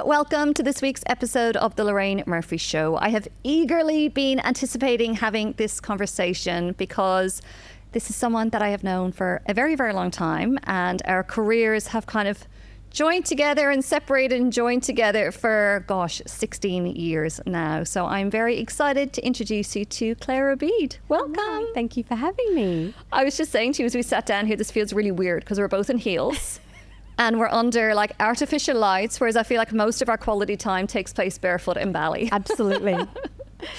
welcome to this week's episode of the Lorraine Murphy Show. I have eagerly been anticipating having this conversation because this is someone that I have known for a very, very long time, and our careers have kind of joined together and separated and joined together for, 16 years now. So I'm very excited to introduce you to Claire Obeid. Welcome. Hi, thank you for having me. I was just saying to you as we sat down here, this feels really weird because we're both in heels. And we're under like artificial lights, whereas I feel like most of our quality time takes place barefoot in Bali. Absolutely.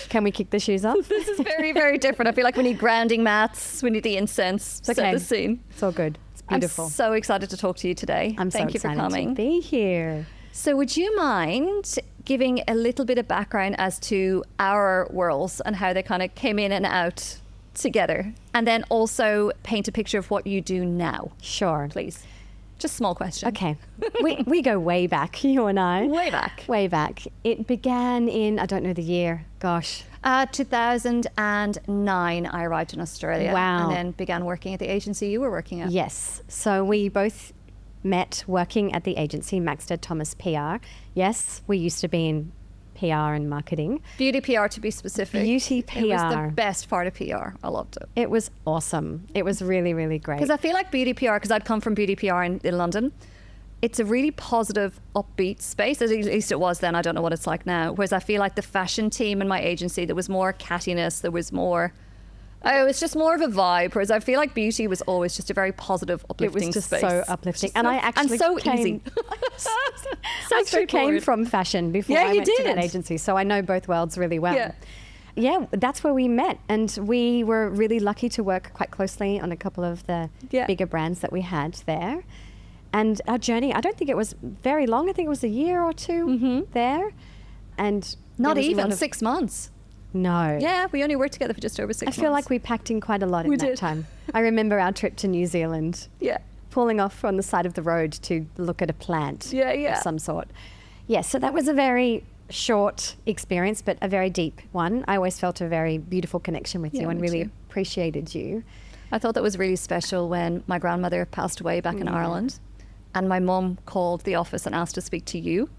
Can we kick the shoes off? This is very, very different. I feel like we need grounding mats, we need the incense, It's okay. set the scene. It's all good. It's beautiful. I'm so excited to talk to you today. I'm so Thank you for excited coming. to be here. So would you mind giving a little bit of background as to our worlds and how they kind of came in and out together? And then also paint a picture of what you do now, Sure. please. Just a small question. Okay. we go way back, you and I. Way back. Way back. It began in, I don't know the year, gosh. 2009, I arrived in Australia. Wow. And then began working at the agency you were working at. Yes. So we both met working at the agency, Maxted Thomas PR. Yes, we used to be in PR and marketing. Beauty PR, to be specific. Beauty PR. It was the best part of PR. I loved it. It was awesome. It was really, really great. Because I feel like beauty PR, because I'd come from beauty PR in London, it's a really positive, upbeat space. At least it was then. I don't know what it's like now. Whereas I feel like the fashion team in my agency, there was more cattiness. There was more... it was just more of a vibe. Whereas I feel like beauty was always just a very positive, uplifting it was just space. so uplifting. Just And so, I actually and so came, easy. so So I actually came straightforward. from fashion before Yeah, I you went to did. that agency. So I know both worlds really well. Yeah. Yeah, that's where we met. And we were really lucky to work quite closely on a couple of the Yeah. bigger brands that we had there. And our journey, I don't think it was very long. I think it was a year or two there. And Not there was a even lot of- 6 months. No. Yeah, we only worked together for just over 6 I months. feel like we packed in quite a lot in We that did. time. I remember our trip to New Zealand. Yeah. Pulling off on the side of the road to look at a plant Yeah, yeah. of some sort. Yes, so that was a very short experience, but a very deep one. I always felt a very beautiful connection with Yeah, you and me really too. appreciated you. I thought that was really special when my grandmother passed away back in Ireland, and my mum called the office and asked to speak to you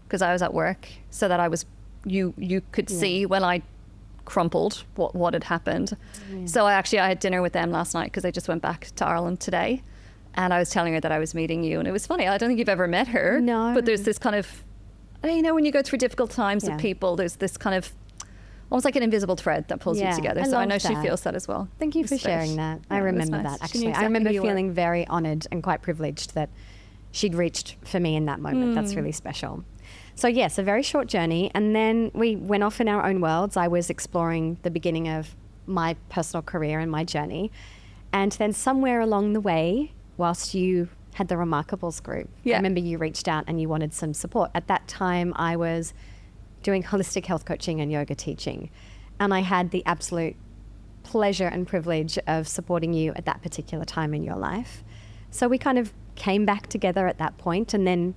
because I was at work, so that I was you could see when I crumpled what had happened. So I had dinner with them last night because they just went back to Ireland today, and I was telling her that I was meeting you, and it was funny. I don't think you've ever met her. No. But there's this kind of, when you go through difficult times Yeah. with people, there's this kind of almost like an invisible thread that pulls you Yeah, together. I So I love know she that. feels that as well. Thank you It for was great. sharing that. Yeah, I it was remember nice. that She knew actually. I exactly remember who you were. feeling very honoured and quite privileged that she'd reached for me in that moment. That's really special. So yes, a very short journey. And then we went off in our own worlds. I was exploring the beginning of my personal career and my journey. And then somewhere along the way, whilst you had the Remarkables group, Yeah. I remember you reached out and you wanted some support. At that time, I was doing holistic health coaching and yoga teaching. And I had the absolute pleasure and privilege of supporting you at that particular time in your life. So we kind of came back together at that point, and then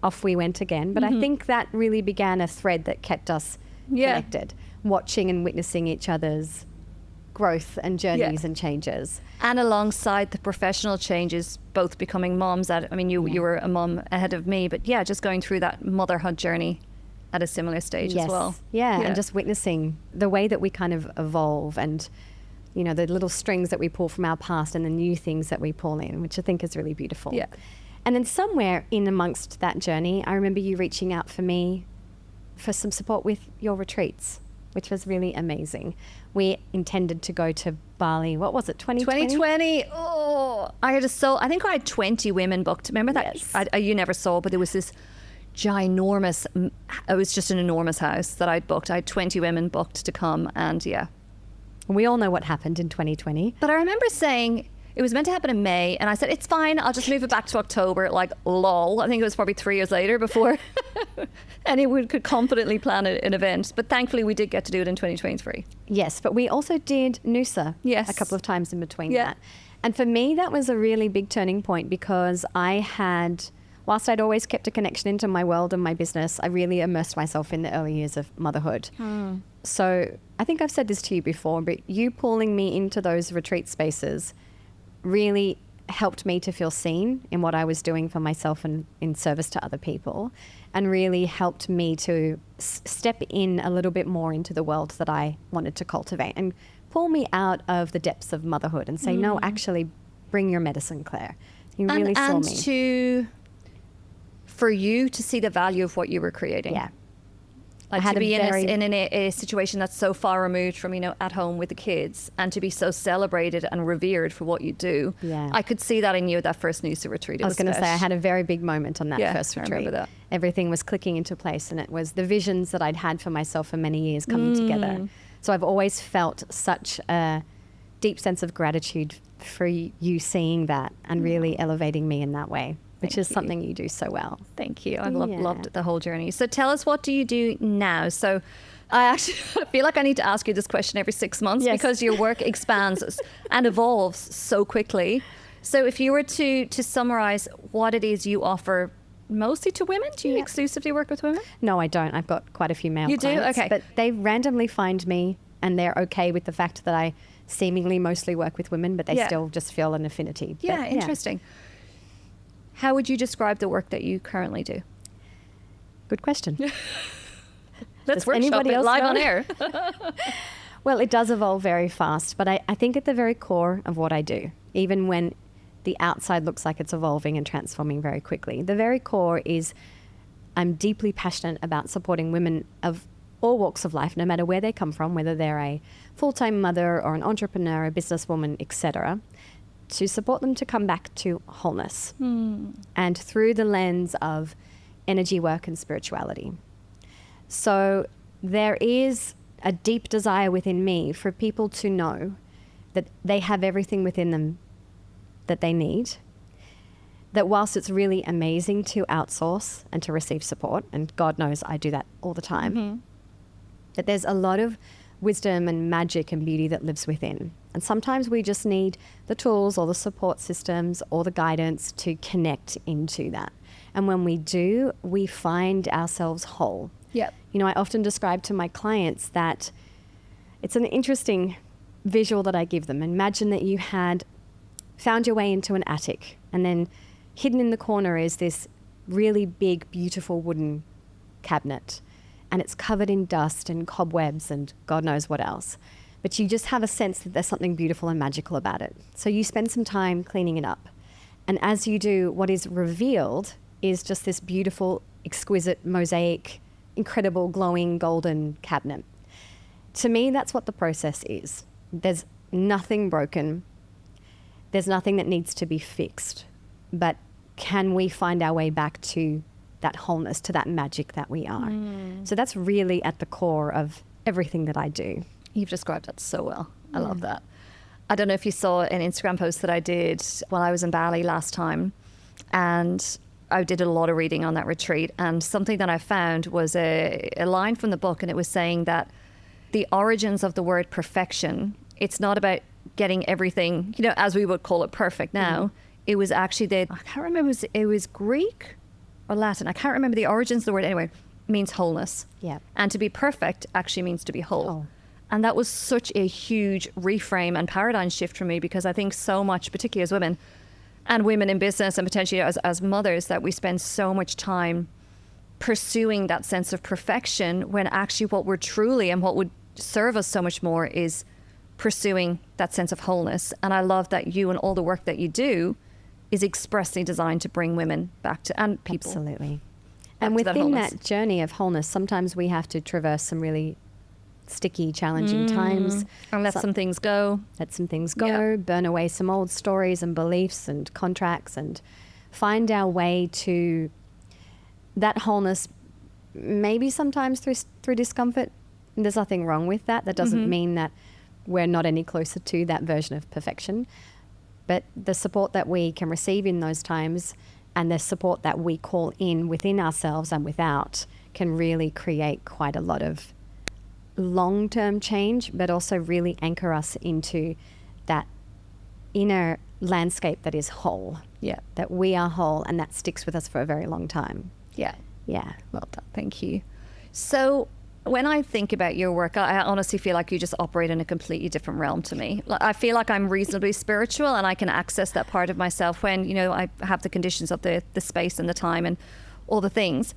off we went again. But I think that really began a thread that kept us Yeah. connected, watching and witnessing each other's growth and journeys and changes. And alongside the professional changes, both becoming moms you were a mom ahead of me, but just going through that motherhood journey at a similar stage as well. Yeah, and just witnessing the way that we kind of evolve and, the little strings that we pull from our past and the new things that we pull in, which I think is really beautiful. Yeah. And then somewhere in amongst that journey, I remember you reaching out for me for some support with your retreats, which was really amazing. We intended to go to Bali. What was it, 2020? 2020. Oh, I think I had 20 women booked. Remember that? Yes. You never saw, but there was this ginormous, it was just an enormous house that I'd booked. I had 20 women booked to come, and We all know what happened in 2020. But I remember saying it was meant to happen in May, and I said, it's fine, I'll just move it back to October, like lol. I think it was probably 3 years later before anyone could confidently plan an event. But thankfully we did get to do it in 2023. Yes, but we also did Noosa Yes. a couple of times in between Yeah. that. And for me, that was a really big turning point because whilst I'd always kept a connection into my world and my business, I really immersed myself in the early years of motherhood. So I think I've said this to you before, but you pulling me into those retreat spaces really helped me to feel seen in what I was doing for myself and in service to other people, and really helped me to step in a little bit more into the world that I wanted to cultivate and pull me out of the depths of motherhood and say, no, actually bring your medicine, Claire. You really saw me. For you to see the value of what you were creating. Yeah. Like to be in a situation that's so far removed from, at home with the kids, and to be so celebrated and revered for what you do. Yeah. I could see that in you at that first Noosa retreat. I was going to say, I had a very big moment on that first retreat. I remember that. Everything was clicking into place, and it was the visions that I'd had for myself for many years coming together. So I've always felt such a deep sense of gratitude for you seeing that and really elevating me in that way, which is something you do so well. Thank you. I've loved the whole journey. So tell us, what do you do now? So I actually feel like I need to ask you this question every 6 months because your work expands and evolves so quickly. So if you were to summarize what it is you offer mostly to women, do you exclusively work with women? No, I don't. I've got quite a few male clients. Okay. But they randomly find me and they're okay with the fact that I seemingly mostly work with women, but they still just feel an affinity. Yeah, interesting. How would you describe the work that you currently do? Good question. Let's workshop it live on air. Well, it does evolve very fast, but I think at the very core of what I do, even when the outside looks like it's evolving and transforming very quickly, the very core is I'm deeply passionate about supporting women of all walks of life, no matter where they come from, whether they're a full-time mother or an entrepreneur, a businesswoman, etc., to support them to come back to wholeness and through the lens of energy work and spirituality. So there is a deep desire within me for people to know that they have everything within them that they need, that whilst it's really amazing to outsource and to receive support, and God knows I do that all the time, that there's a lot of wisdom and magic and beauty that lives within. And sometimes we just need the tools or the support systems or the guidance to connect into that. And when we do, we find ourselves whole. Yep. I often describe to my clients that it's an interesting visual that I give them. Imagine that you had found your way into an attic, and then hidden in the corner is this really big, beautiful wooden cabinet. And it's covered in dust and cobwebs and God knows what else. But you just have a sense that there's something beautiful and magical about it. So you spend some time cleaning it up. And as you do, what is revealed is just this beautiful, exquisite, mosaic, incredible, glowing, golden cabinet. To me, that's what the process is. There's nothing broken. There's nothing that needs to be fixed. But can we find our way back to that wholeness, to that magic that we are? So that's really at the core of everything that I do. You've described that so well. I love that. I don't know if you saw an Instagram post that I did while I was in Bali last time, and I did a lot of reading on that retreat, and something that I found was a line from the book, and it was saying that the origins of the word perfection, it's not about getting everything, as we would call it, perfect now. It was actually I can't remember, it was Greek or Latin. I can't remember the origins of the word. Anyway, means wholeness. Yeah. And to be perfect actually means to be whole. And that was such a huge reframe and paradigm shift for me, because I think so much, particularly as women and women in business and potentially as mothers, that we spend so much time pursuing that sense of perfection, when actually what we're truly and what would serve us so much more is pursuing that sense of wholeness. And I love that you and all the work that you do is expressly designed to bring women back to, and people. Absolutely. And within that journey of wholeness, sometimes we have to traverse some really sticky, challenging times. And let some things go. Burn away some old stories and beliefs and contracts, and find our way to that wholeness, maybe sometimes through discomfort. And there's nothing wrong with that. That doesn't mean that we're not any closer to that version of perfection. But the support that we can receive in those times, and the support that we call in within ourselves and without, can really create quite a lot of long-term change, but also really anchor us into that inner landscape that is whole. Yeah. That we are whole, and that sticks with us for a very long time. Yeah. Yeah. Well done. Thank you. So When I think about your work, I honestly feel like you just operate in a completely different realm to me. I feel like I'm reasonably spiritual and I can access that part of myself when, you know, I have the conditions of the space and the time and all the things.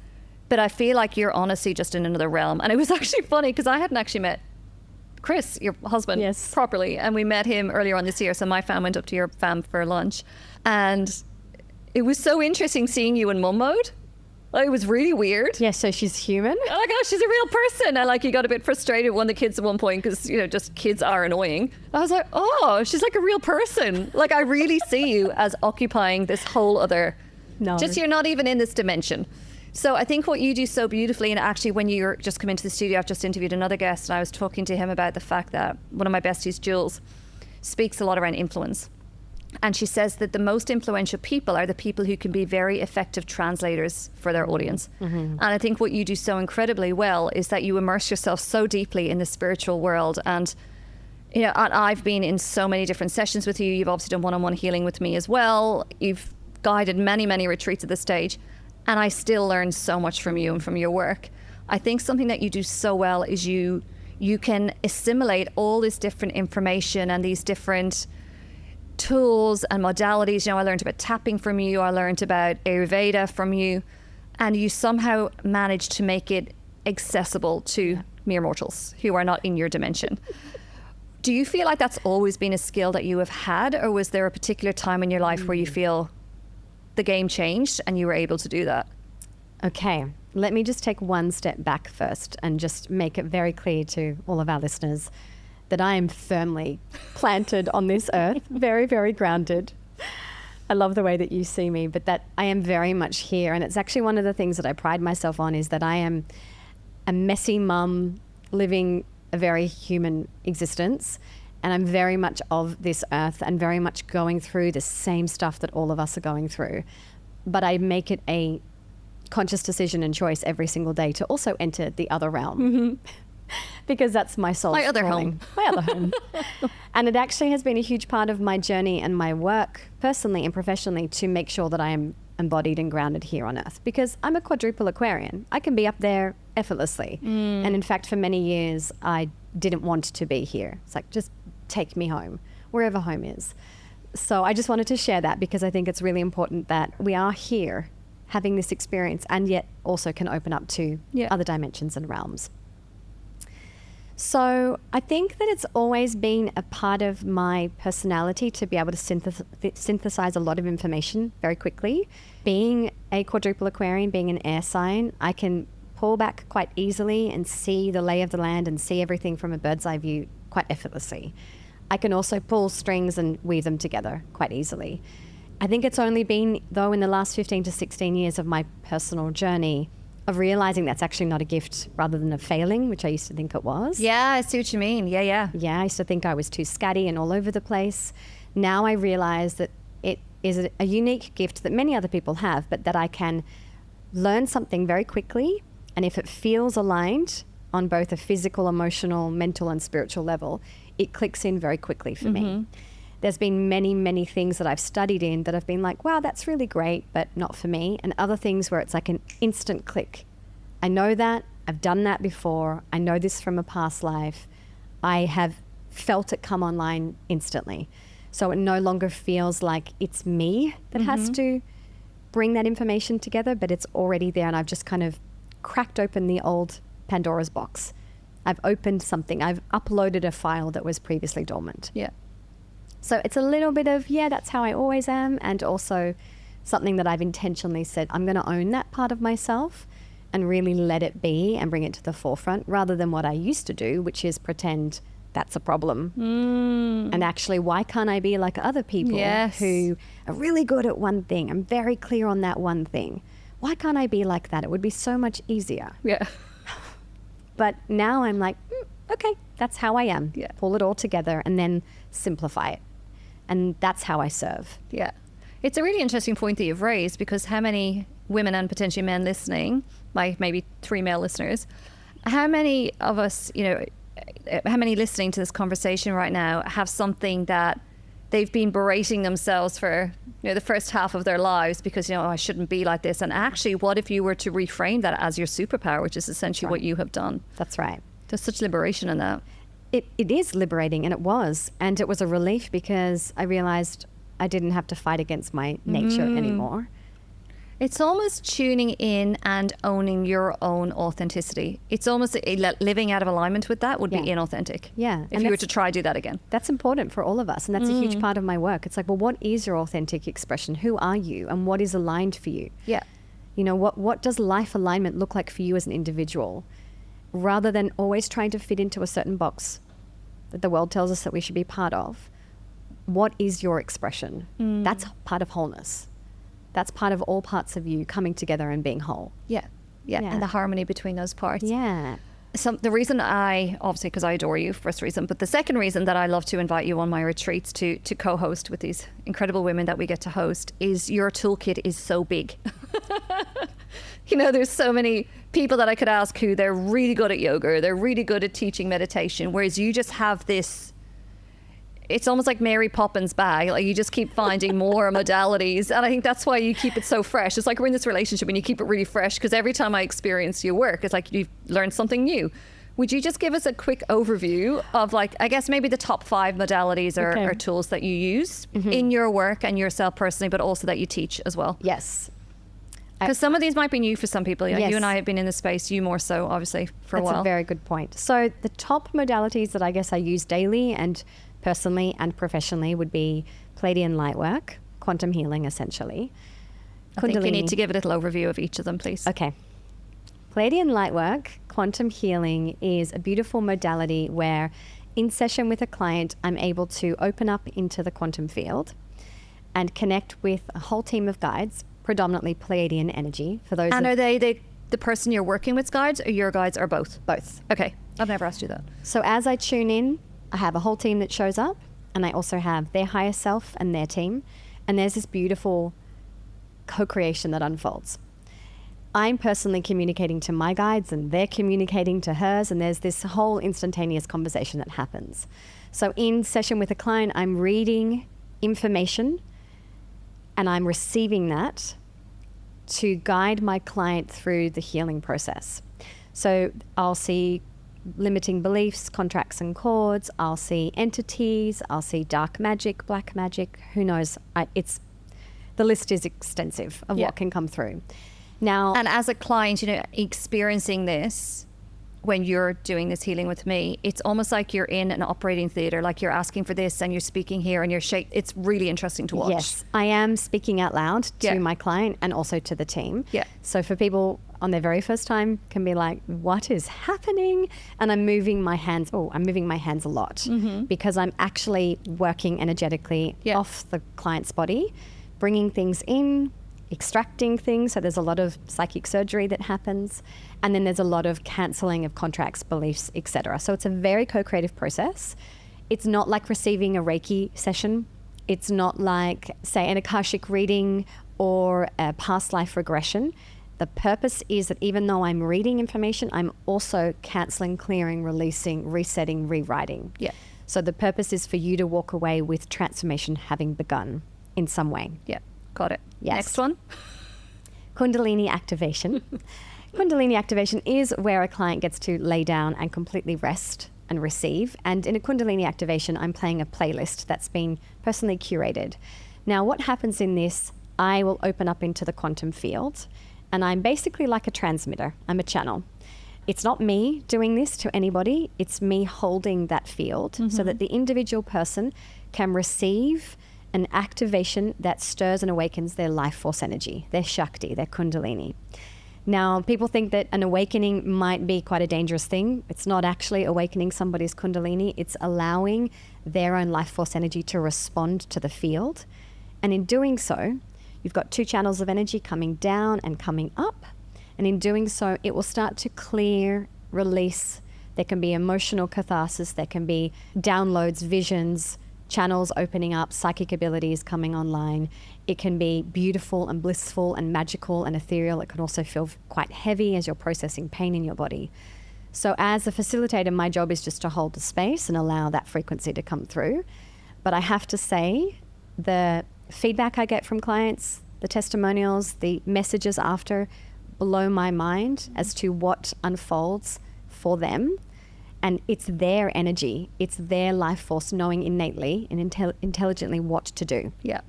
But I feel like you're honestly just in another realm. And it was actually funny because I hadn't actually met Chris, your husband, Yes. properly. And we met him earlier on this year. So my fam went up to your fam for lunch. And it was so interesting seeing you in mum mode. Like, it was really weird. Yeah, so she's human. Oh my gosh, she's a real person. And like, you got a bit frustrated with one of the kids at one point because, you know, just kids are annoying. I was like, oh, she's like a real person. Like, I really see you as occupying this whole other, just you're not even in this dimension. So I think what you do so beautifully, and actually when you're just come into the studio, I've just interviewed another guest and I was talking to him about the fact that one of my besties, Jules, speaks a lot around influence. And she says that the most influential people are the people who can be very effective translators for their audience. Mm-hmm. And I think what you do so incredibly well is that you immerse yourself so deeply in the spiritual world. And, you know, I've been in so many different sessions with you. You've obviously done one-on-one healing with me as well. You've guided many, many retreats at this stage. And I still learn so much from you and from your work. I think something that you do so well is you can assimilate all this different information and these different tools and modalities. You know, I learned about tapping from you. I learned about Ayurveda from you. And you somehow managed to make it accessible to mere mortals who are not in your dimension. Do you feel like that's always been a skill that you have had? Or was there a particular time in your life where you feel the game changed and you were able to do that? Okay, let me just take one step back first and just make it very clear to all of our listeners that I am firmly planted on this earth, very, very grounded. I love the way that you see me, but that I am very much here. And it's actually one of the things that I pride myself on is that I am a messy mum living a very human existence. And I'm very much of this earth and very much going through the same stuff that all of us are going through. But I make it a conscious decision and choice every single day to also enter the other realm. Mm-hmm. Because that's my soul's My other calling. home. My other home. And it actually has been a huge part of my journey and my work, personally and professionally, to make sure that I am embodied and grounded here on earth. Because I'm a quadruple Aquarian. I can be up there effortlessly. And in fact, for many years, I didn't want to be here. It's like, just take me home, wherever home is. So I just wanted to share that because I think it's really important that we are here having this experience and yet also can open up to other dimensions and realms. So I think that it's always been a part of my personality to be able to synthesize a lot of information very quickly. Being a quadruple Aquarian, being an air sign, I can pull back quite easily and see the lay of the land and see everything from a bird's eye view quite effortlessly. I can also pull strings and weave them together quite easily. I think it's only been, though, in the last 15 to 16 years of my personal journey of realizing that's actually not a gift rather than a failing, which I used to think it was. Yeah, I see what you mean. Yeah. Yeah, I used to think I was too scatty and all over the place. Now I realize that it is a unique gift that many other people have, but that I can learn something very quickly. And if it feels aligned on both a physical, emotional, mental, and spiritual level, it clicks in very quickly for me. There's been many, many things that I've studied in that have been like, wow, that's really great, but not for me. And other things where it's like an instant click. I know that. I've done that before. I know this from a past life. I have felt it come online instantly. So it no longer feels like it's me that has to bring that information together, but it's already there. And I've just kind of cracked open the old Pandora's box. I've opened something. I've uploaded a file that was previously dormant. Yeah. So it's a little bit of, that's how I always am. And also something that I've intentionally said, I'm going to own that part of myself and really let it be and bring it to the forefront rather than what I used to do, which is pretend that's a problem. And actually, why can't I be like other people who are really good at one thing? I'm very clear on that one thing. Why can't I be like that? It would be so much easier. Yeah. But now I'm like, okay, that's how I am. Yeah. Pull it all together and then simplify it. And that's how I serve. Yeah. It's a really interesting point that you've raised because how many women and potentially men listening, like maybe 3 male listeners, how many of us, how many listening to this conversation right now have something that they've been berating themselves for, the first half of their lives because, I shouldn't be like this. And actually, what if you were to reframe that as your superpower, which is essentially what you have done? That's right. There's such liberation in that. It is liberating, and it was. And it was a relief because I realized I didn't have to fight against my nature anymore. It's almost tuning in and owning your own authenticity. It's almost living out of alignment with that would be inauthentic. Yeah. If you were to try do that again. That's important for all of us. And that's a huge part of my work. It's like, well, what is your authentic expression? Who are you? And what is aligned for you? Yeah. What does life alignment look like for you as an individual? Rather than always trying to fit into a certain box that the world tells us that we should be part of. What is your expression? That's part of wholeness. That's part of all parts of you coming together and being whole. Yeah. And the harmony between those parts. Yeah. So the reason obviously because I adore you, first reason, but the second reason that I love to invite you on my retreats to co-host with these incredible women that we get to host is your toolkit is so big. There's so many people that I could ask who they're really good at yoga, they're really good at teaching meditation, whereas you just have this, it's almost like Mary Poppins bag. Like you just keep finding more modalities. And I think that's why you keep it so fresh. It's like we're in this relationship and you keep it really fresh because every time I experience your work, it's like you've learned something new. Would you just give us a quick overview of I guess maybe the top 5 modalities or tools that you use in your work and yourself personally, but also that you teach as well? Yes. Because some of these might be new for some people. Yes. You and I have been in the space, you more so, obviously, for a while. That's a very good point. So the top modalities that I guess I use daily and personally and professionally would be Pleiadian light work, quantum healing, essentially. I think you need to give a little overview of each of them, please. Okay. Pleiadian light work, quantum healing is a beautiful modality where in session with a client, I'm able to open up into the quantum field and connect with a whole team of guides, predominantly Pleiadian energy. For those. And are they the person you're working with guides or your guides or both? Both. Okay. I've never asked you that. So as I tune in, I have a whole team that shows up, and I also have their higher self and their team. And there's this beautiful co-creation that unfolds. I'm personally communicating to my guides and they're communicating to hers, and there's this whole instantaneous conversation that happens. So in session with a client, I'm reading information and I'm receiving that to guide my client through the healing process. So I'll see limiting beliefs, contracts and cords. I'll see entities. I'll see dark magic, black magic. Who knows? The list is extensive of what can come through. Now, and as a client, experiencing this when you're doing this healing with me, it's almost like you're in an operating theater, like you're asking for this and you're speaking here and it's really interesting to watch. Yes, I am speaking out loud to my client and also to the team. Yeah. So for people on their very first time can be like, what is happening? And I'm moving my hands. I'm moving my hands a lot because I'm actually working energetically off the client's body, bringing things in, extracting things. So there's a lot of psychic surgery that happens. And then there's a lot of cancelling of contracts, beliefs, etc. So it's a very co-creative process. It's not like receiving a Reiki session. It's not like, say, an Akashic reading or a past life regression. The purpose is that even though I'm reading information, I'm also cancelling, clearing, releasing, resetting, rewriting. Yeah. So the purpose is for you to walk away with transformation having begun in some way. Yeah, got it. Yes. Next one. Kundalini activation. Kundalini activation is where a client gets to lay down and completely rest and receive. And in a Kundalini activation, I'm playing a playlist that's been personally curated. Now, what happens in this, I will open up into the quantum field, and I'm basically like a transmitter. I'm a channel. It's not me doing this to anybody. It's me holding that field so that the individual person can receive an activation that stirs and awakens their life force energy, their Shakti, their Kundalini. Now, people think that an awakening might be quite a dangerous thing. It's not actually awakening somebody's Kundalini. It's allowing their own life force energy to respond to the field. And in doing so, you've got 2 channels of energy coming down and coming up. And in doing so, it will start to clear, release. There can be emotional catharsis. There can be downloads, visions, channels opening up, psychic abilities coming online. It can be beautiful and blissful and magical and ethereal. It can also feel quite heavy as you're processing pain in your body. So as a facilitator, my job is just to hold the space and allow that frequency to come through. But I have to say, the feedback I get from clients, the testimonials, the messages after blow my mind as to what unfolds for them. And it's their energy, it's their life force knowing innately and intelligently what to do. Yeah.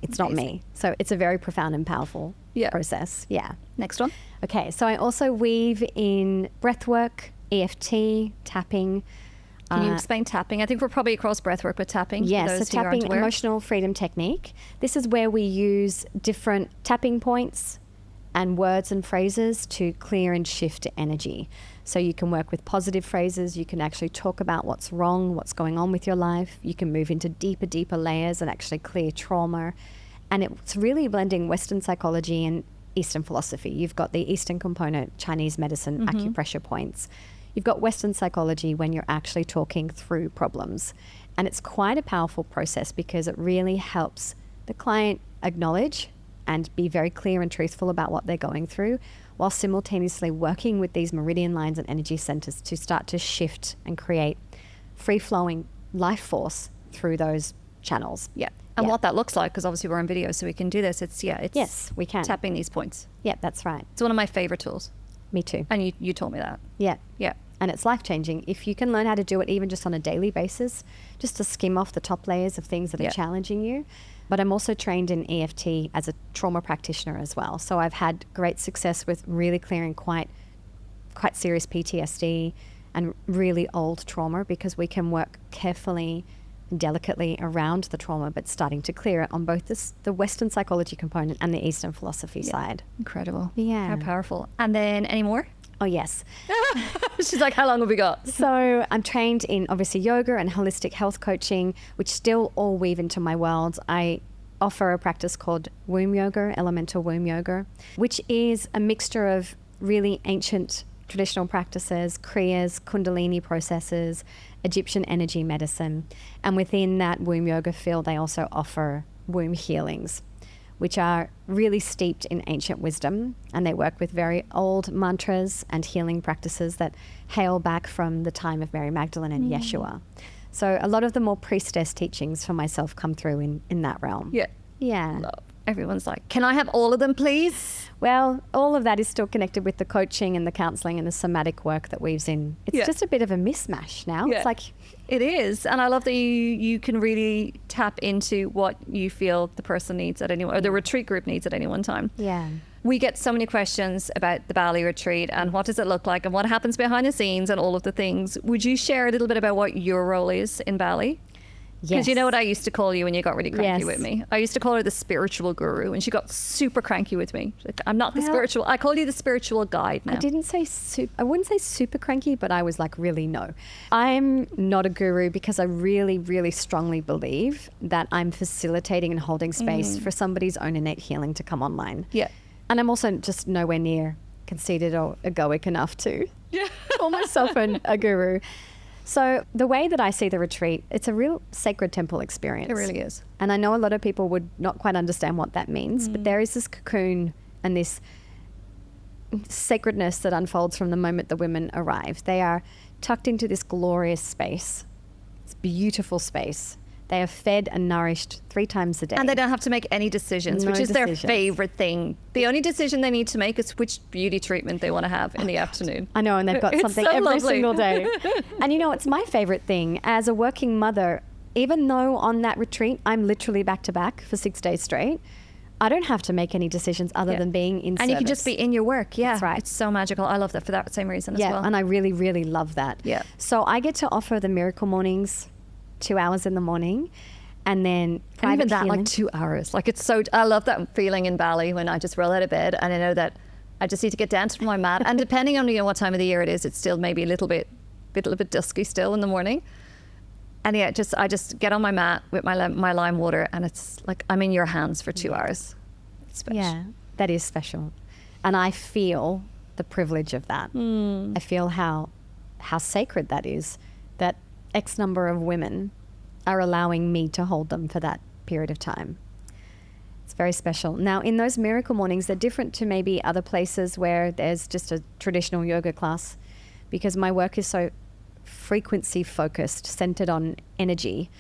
It's not me. So it's a very profound and powerful process. Yeah. Next one. Okay. So I also weave in breath work, EFT, tapping. Can you explain tapping? I think we're probably across breathwork, but tapping. Yes, so tapping, emotional freedom technique. This is where we use different tapping points and words and phrases to clear and shift energy. So you can work with positive phrases. You can actually talk about what's wrong, what's going on with your life. You can move into deeper layers and actually clear trauma. And it's really blending Western psychology and Eastern philosophy. You've got the Eastern component, Chinese medicine, acupressure points. You've got Western psychology when you're actually talking through problems. And it's quite a powerful process because it really helps the client acknowledge and be very clear and truthful about what they're going through, while simultaneously working with these meridian lines and energy centers to start to shift and create free-flowing life force through those channels. Yeah. And what that looks like, because obviously we're on video, so we can do this. Yes, we can. Tapping these points. Yeah, that's right. It's one of my favorite tools. Me too. And you told me that. Yeah. Yeah. And it's life-changing. If you can learn how to do it even just on a daily basis, just to skim off the top layers of things that are challenging you. But I'm also trained in EFT as a trauma practitioner as well. So I've had great success with really clearing quite serious PTSD and really old trauma, because we can work carefully and delicately around the trauma, but starting to clear it on both the Western psychology component and the Eastern philosophy side. Incredible. Yeah. How powerful. And then any more? Oh, yes. She's like, how long have we got? So I'm trained in obviously yoga and holistic health coaching, which still all weave into my world. I offer a practice called womb yoga, elemental womb yoga, which is a mixture of really ancient traditional practices, kriyas, kundalini processes, Egyptian energy medicine. And within that womb yoga field, I also offer womb healings, which are really steeped in ancient wisdom, and they work with very old mantras and healing practices that hail back from the time of Mary Magdalene and Yeshua. So a lot of the more priestess teachings for myself come through in that realm. Yeah. Yeah. Love. Everyone's like, can I have all of them, please? Well, all of that is still connected with the coaching and the counseling and the somatic work that weaves in. It's just a bit of a mismatch now. Yeah. It's like... It is. And I love that you can really tap into what you feel the person needs at any, or the retreat group needs at any one time. Yeah. We get so many questions about the Bali retreat and what does it look like and what happens behind the scenes and all of the things. Would you share a little bit about what your role is in Bali? Because Yes. you know what I used to call you when you got really cranky Yes. with me? I used to call her the spiritual guru, and she got super cranky with me. She's like, I'm not the Well, spiritual. I call you the spiritual guide now. I wouldn't say super cranky, but I was like, really, no. I'm not a guru because I really, really strongly believe that I'm facilitating and holding space for somebody's own innate healing to come online. Yeah. And I'm also just nowhere near conceited or egoic enough to call myself a guru. So the way that I see the retreat, it's a real sacred temple experience. It really is. And I know a lot of people would not quite understand what that means, but there is this cocoon and this sacredness that unfolds from the moment the women arrive. They are tucked into this glorious space, this beautiful space. They are fed and nourished 3 times a day. And they don't have to make any decisions, No which is their decisions. favorite thing. The only decision they need to make is which beauty treatment they want to have in the afternoon. I know, and they've got It's something so every lovely. single day. And you know, it's my favorite thing as a working mother, even though on that retreat, I'm literally back to back for 6 days straight. I don't have to make any decisions other than being in And you can just service. be in your work. Yeah. That's right. It's so magical. I love that for that same reason as Yeah, well. and I really, really love that. Yeah. So I get to offer the miracle mornings, 2 hours in the morning, and then And private even that, healing. like 2 hours. Like it's so, I love that feeling in Bali when I just roll out of bed and I know that I just need to get down to my mat. And depending on what time of the year it is, it's still maybe a little bit dusky still in the morning. And yeah, I just get on my mat with my lime water and it's like I'm in your hands for 2 hours. It's special. Yeah, that is special. And I feel the privilege of that. I feel how sacred that is, that X number of women are allowing me to hold them for that period of time. It's very special. Now, in those miracle mornings, they're different to maybe other places where there's just a traditional yoga class, because my work is so frequency focused, centered on energy,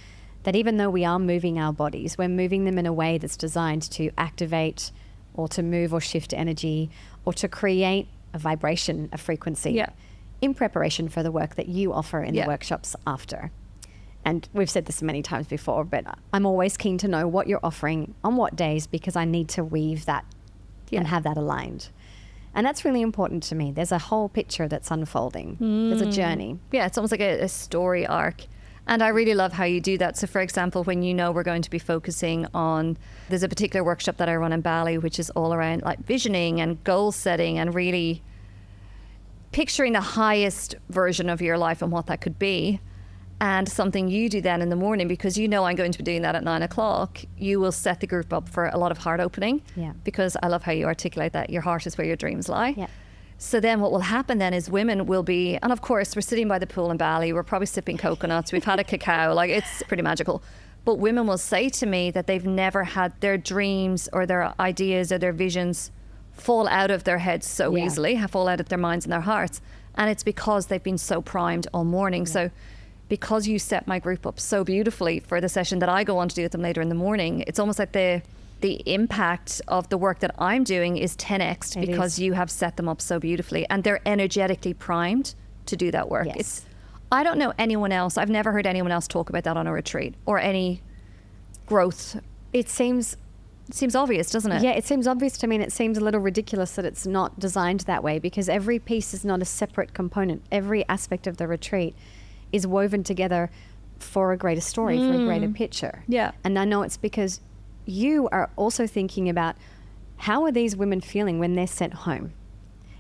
that even though we are moving our bodies, we're moving them in a way that's designed to activate or to move or shift energy or to create a vibration, a frequency in preparation for the work that you offer in the workshops after. And we've said this many times before, but I'm always keen to know what you're offering on what days, because I need to weave that and have that aligned. And that's really important to me. There's a whole picture that's unfolding. There's a journey. Yeah, it's almost like a story arc. And I really love how you do that. So for example, when you know we're going to be focusing on, there's a particular workshop that I run in Bali, which is all around like visioning and goal setting and really picturing the highest version of your life and what that could be. And something you do then in the morning, because you know I'm going to be doing that at 9 o'clock, you will set the group up for a lot of heart opening. Yeah. Because I love how you articulate that your heart is where your dreams lie. Yeah. So then what will happen then is women will be, and of course we're sitting by the pool in Bali, we're probably sipping coconuts, we've had a cacao, like it's pretty magical. But women will say to me that they've never had their dreams or their ideas or their visions fall out of their heads so easily, fall out of their minds and their hearts. And it's because they've been so primed all morning. So because you set my group up so beautifully for the session that I go on to do with them later in the morning, it's almost like the impact of the work that I'm doing is 10x because you have set them up so beautifully and they're energetically primed to do that work. Yes. I don't know anyone else, I've never heard anyone else talk about that on a retreat or any growth. It seems obvious, doesn't it? Yeah, it seems obvious to me, and it seems a little ridiculous that it's not designed that way, because every piece is not a separate component. Every aspect of the retreat is woven together for a greater story, for a greater picture. Yeah. And I know it's because you are also thinking about how are these women feeling when they're sent home.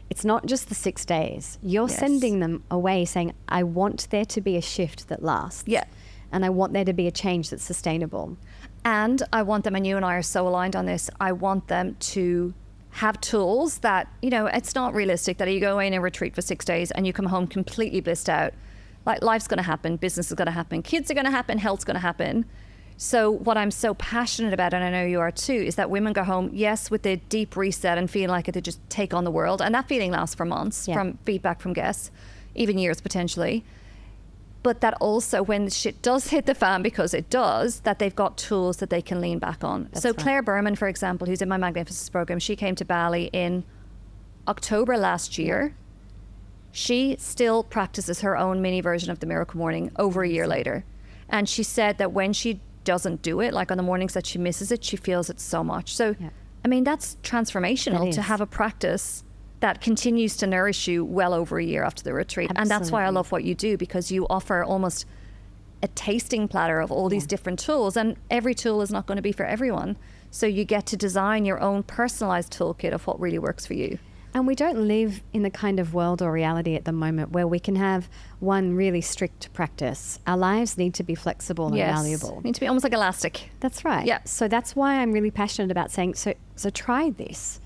It's not just the 6 days. You're sending them away saying, I want there to be a shift that lasts. Yeah. And I want there to be a change that's sustainable. And I want them, and you and I are so aligned on this, I want them to have tools that, you know, it's not realistic that you go away in a retreat for 6 days and you come home completely blissed out. Like, life's going to happen, business is going to happen, kids are going to happen, health's going to happen. So what I'm so passionate about, and I know you are too, is that women go home, yes, with a deep reset and feeling like they just take on the world. And that feeling lasts for months from feedback from guests, even years potentially. But that also when shit does hit the fan, because it does, that they've got tools that they can lean back on. That's so right. Claire Berman, for example, who's in my Magnificence program, she came to Bali in October last year. She still practices her own mini version of the Miracle Morning over a year later. And she said that when she doesn't do it, like on the mornings that she misses it, she feels it so much. So, I mean, that's transformational to have a practice that continues to nourish you well over a year after the retreat. Absolutely. And that's why I love what you do, because you offer almost a tasting platter of all these different tools, and every tool is not going to be for everyone. So you get to design your own personalized toolkit of what really works for you. And we don't live in the kind of world or reality at the moment where we can have one really strict practice. Our lives need to be flexible and malleable. Need to be almost like elastic. That's right. Yeah. So that's why I'm really passionate about saying, so try this.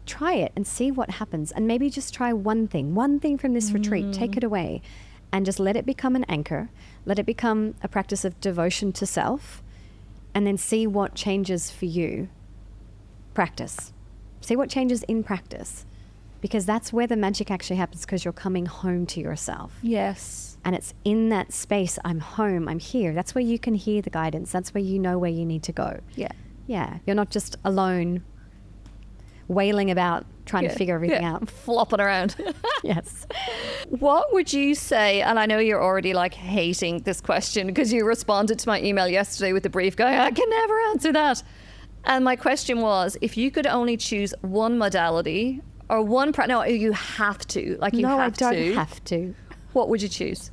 Try it and see what happens. And maybe just try one thing from this retreat, take it away and just let it become an anchor. Let it become a practice of devotion to self, and then see what changes for you. Practice. See what changes in practice. Because that's where the magic actually happens, because you're coming home to yourself. Yes. And it's in that space, I'm home, I'm here. That's where you can hear the guidance. That's where you know where you need to go. Yeah. Yeah. You're not just alone, wailing about, trying to figure everything out. Flopping around. Yes. What would you say, and I know you're already like hating this question because you responded to my email yesterday with the brief going, I can never answer that. And my question was, if you could only choose one modality or one, no, you have to, like you have to. No, I don't have to. What would you choose?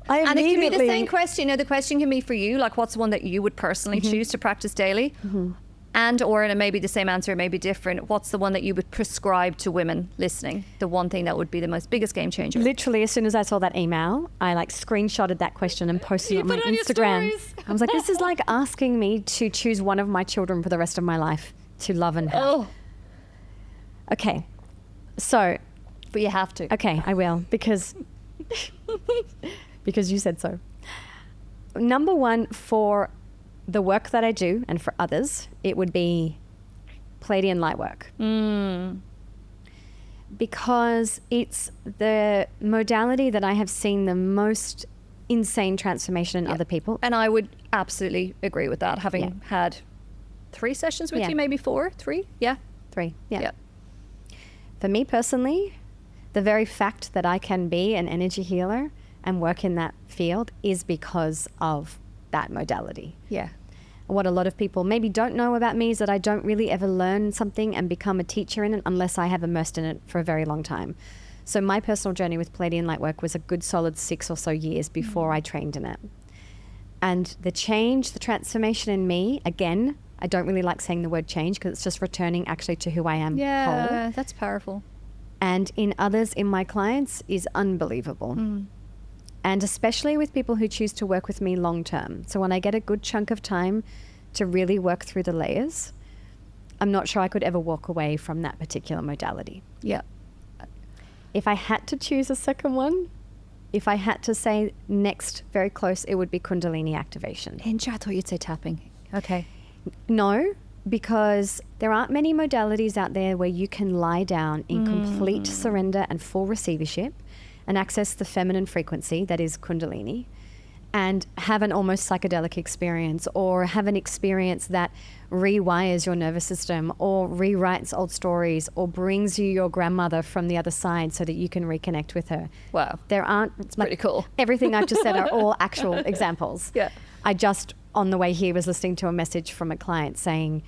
And it can be the same question. You know, the question can be for you, like what's the one that you would personally choose to practice daily? And or it may be the same answer, it may be different. What's the one that you would prescribe to women listening? The one thing that would be the most biggest game changer? Literally, as soon as I saw that email, I like screenshotted that question and posted it on my Instagram. I was like, this is like asking me to choose one of my children for the rest of my life to love and have. Oh. Okay. So. But you have to. Okay, I will, because you said so. Number one, for the work that I do and for others, it would be Pleiadian light work. Because it's the modality that I have seen the most insane transformation in other people. And I would absolutely agree with that, having had 3 sessions with you, maybe 4, 3? Yeah. 3, Yeah. For me personally, the very fact that I can be an energy healer and work in that field is because of that modality. Yeah. What a lot of people maybe don't know about me is that I don't really ever learn something and become a teacher in it unless I have immersed in it for a very long time. So my personal journey with Palladian Lightwork was a good solid 6 or so years before I trained in it. And the change, the transformation in me, again, I don't really like saying the word change because it's just returning actually to who I am whole. That's powerful. And in others, in my clients, is unbelievable. And especially with people who choose to work with me long term. So when I get a good chunk of time to really work through the layers, I'm not sure I could ever walk away from that particular modality. Yeah. If I had to choose a second one, if I had to say next very close, it would be Kundalini activation. I thought you'd say tapping. Okay. No, because there aren't many modalities out there where you can lie down in complete surrender and full receivership and access the feminine frequency that is Kundalini and have an almost psychedelic experience or have an experience that rewires your nervous system or rewrites old stories or brings you your grandmother from the other side so that you can reconnect with her. Wow. There aren't... It's pretty cool. Everything I've just said are all actual examples. Yeah. I just, on the way here, was listening to a message from a client saying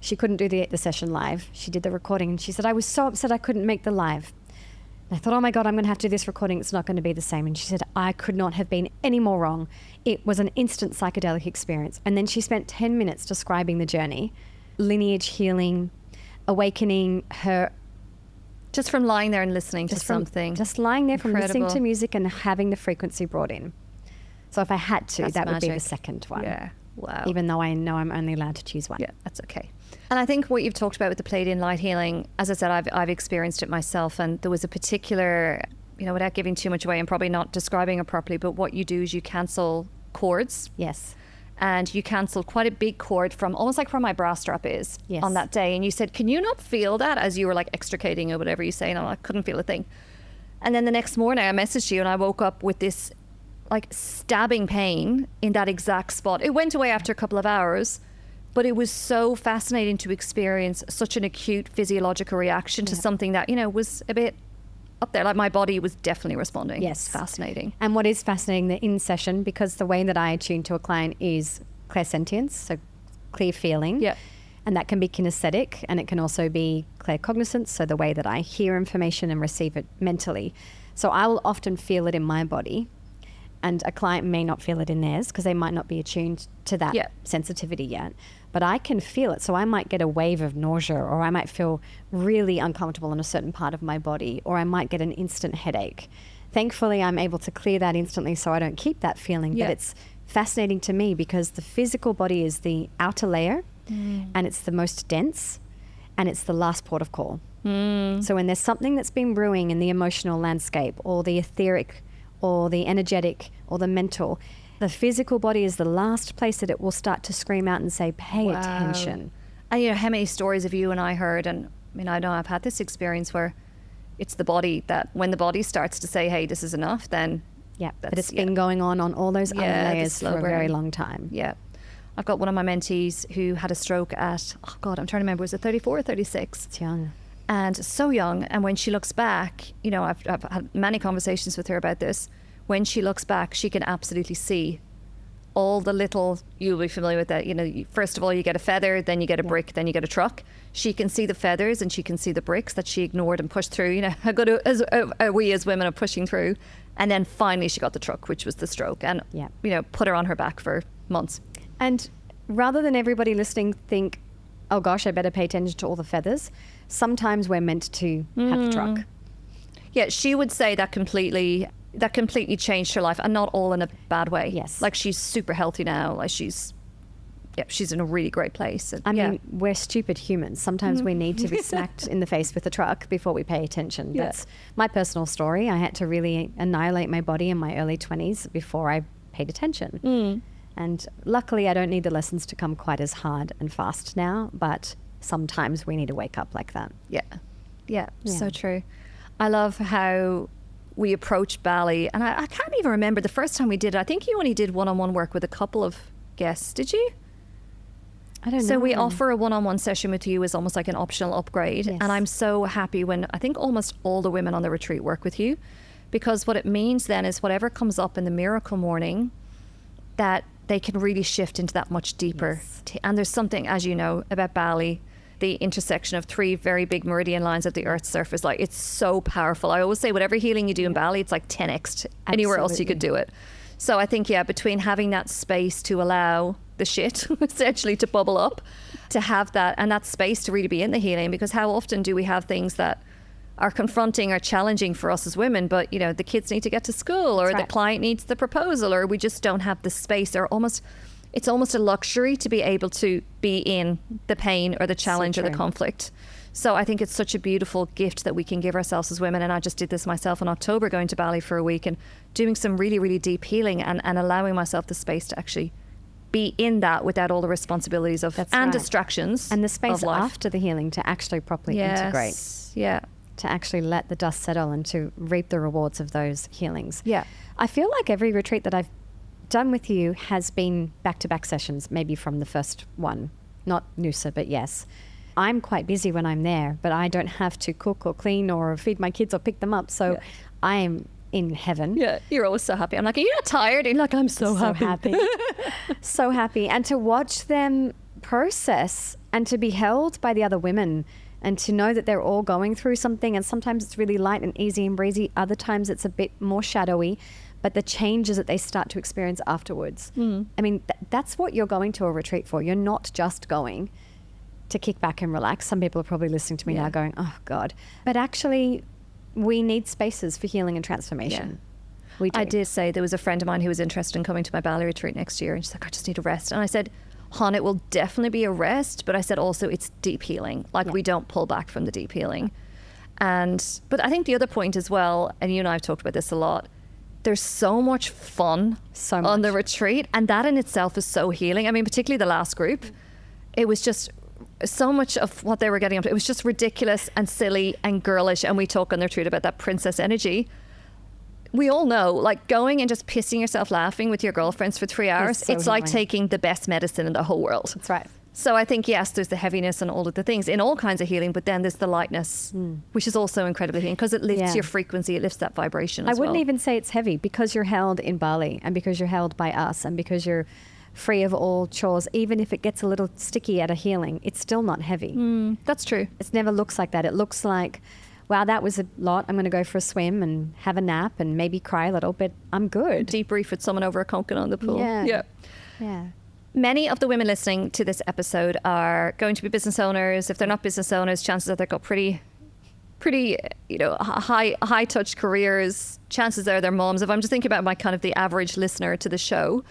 she couldn't do the session live. She did the recording and she said, I was so upset I couldn't make the live. I thought, oh my God, I'm going to have to do this recording. It's not going to be the same. And she said, I could not have been any more wrong. It was an instant psychedelic experience. And then she spent 10 minutes describing the journey, lineage healing, awakening her. Just from lying there and listening to something. Just lying there from listening Incredible. to music and having the frequency brought in. So if I had to, That's that would be magic. the second one. Yeah. Wow. Even though I know I'm only allowed to choose one. Yeah, that's okay. And I think what you've talked about with the Palladian light healing, as I said, I've experienced it myself, and there was a particular, without giving too much away and probably not describing it properly, but what you do is you cancel cords. Yes. And you cancelled quite a big cord from almost like where my bra strap is on that day. And you said, can you not feel that, as you were like extricating or whatever you say? And I couldn't feel a thing. And then the next morning I messaged you and I woke up with this like stabbing pain in that exact spot. It went away after a couple of hours, but it was so fascinating to experience such an acute physiological reaction to something that, was a bit up there. Like my body was definitely responding. Yes. It's fascinating. And what is fascinating, the in session, because the way that I attune to a client is clairsentience, so clear feeling. Yeah. And that can be kinesthetic, and it can also be claircognizance, so the way that I hear information and receive it mentally. So I will often feel it in my body, and a client may not feel it in theirs because they might not be attuned to that sensitivity yet. But I can feel it. So I might get a wave of nausea, or I might feel really uncomfortable in a certain part of my body, or I might get an instant headache. Thankfully, I'm able to clear that instantly so I don't keep that feeling. But it's fascinating to me because the physical body is the outer layer and it's the most dense and it's the last port of call. So when there's something that's been brewing in the emotional landscape or the etheric or the energetic or the mental, the physical body is the last place that it will start to scream out and say, pay attention. And how many stories have you and I heard? And I know I've had this experience where it's the body that when the body starts to say, hey, this is enough, then but it's been going on all those other layers for a very long time. Yeah. I've got one of my mentees who had a stroke at, I'm trying to remember, was it 34 or 36? It's young. And so young. And when she looks back, I've had many conversations with her about this. When she looks back, she can absolutely see all the little, you'll be familiar with that, first of all, you get a feather, then you get a brick, then you get a truck. She can see the feathers and she can see the bricks that she ignored and pushed through, how good are we as women are pushing through. And then finally she got the truck, which was the stroke, and, put her on her back for months. And rather than everybody listening think, oh gosh, I better pay attention to all the feathers, sometimes we're meant to have the truck. Yeah, she would say that completely changed her life, and not all in a bad way. Yes. Like she's super healthy now. Like she's in a really great place. And, I mean, we're stupid humans. Sometimes we need to be smacked in the face with a truck before we pay attention. That's my personal story. I had to really annihilate my body in my early 20s before I paid attention. And luckily, I don't need the lessons to come quite as hard and fast now, but sometimes we need to wake up like that. Yeah, so true. I love how we approach Bali. And I can't even remember the first time we did it. I think you only did one-on-one work with a couple of guests, did you? I don't know. So we offer a one-on-one session with you as almost like an optional upgrade. Yes. And I'm so happy when I think almost all the women on the retreat work with you, because what it means then is whatever comes up in the miracle morning, that they can really shift into that much deeper. And there's something, as you know, about Bali, the intersection of 3 very big meridian lines of the Earth's surface. Like, it's so powerful. I always say whatever healing you do in Bali, it's like 10x anywhere else you could do it. So I think, between having that space to allow the shit essentially to bubble up, to have that, and that space to really be in the healing, because how often do we have things that are confronting or challenging for us as women, but the kids need to get to school, or the client needs the proposal, or we just don't have the space, or it's almost a luxury to be able to be in the pain or the challenge or the conflict. So I think it's such a beautiful gift that we can give ourselves as women. And I just did this myself in October, going to Bali for a week and doing some really, really deep healing, and allowing myself the space to actually be in that without all the responsibilities of distractions. And the space after the healing to actually properly integrate. Yeah. To actually let the dust settle and to reap the rewards of those healings. Yeah. I feel like every retreat that I've done with you has been back-to-back sessions, maybe from the first one. Not Noosa, but yes. I'm quite busy when I'm there, but I don't have to cook or clean or feed my kids or pick them up. So I am in heaven. Yeah, you're always so happy. I'm like, are you not tired? And you're like, I'm so happy. So happy. And to watch them process and to be held by the other women and to know that they're all going through something. And sometimes it's really light and easy and breezy. Other times it's a bit more shadowy. But the changes that they start to experience afterwards. I mean, that's what you're going to a retreat for. You're not just going to kick back and relax. Some people are probably listening to me now going, oh God. But actually, we need spaces for healing and transformation. Yeah. We do. I did say there was a friend of mine who was interested in coming to my Bali retreat next year. And she's like, I just need a rest. And I said, hon, it will definitely be a rest. But I said also it's deep healing. Like we don't pull back from the deep healing. But I think the other point as well, and you and I have talked about this a lot, there's so much fun on the retreat, and that in itself is so healing. I mean, particularly the last group, it was just so much of what they were getting up to. It was just ridiculous and silly and girlish, and we talk on the retreat about that princess energy. We all know, like, going and just pissing yourself laughing with your girlfriends for 3 hours, it's like taking the best medicine in the whole world. That's right. So I think, yes, there's the heaviness and all of the things in all kinds of healing, but then there's the lightness, which is also incredibly healing because it lifts your frequency, it lifts that vibration as well. I wouldn't even say it's heavy because you're held in Bali and because you're held by us and because you're free of all chores. Even if it gets a little sticky at a healing, it's still not heavy. That's true. It never looks like that. It looks like, wow, that was a lot. I'm going to go for a swim and have a nap and maybe cry a little, but I'm good. Debrief with someone over a coconut on the pool. Yeah. Many of the women listening to this episode are going to be business owners. If they're not business owners, chances are they've got pretty, high touch careers. Chances are they're moms. If I'm just thinking about my kind of the average listener to the show,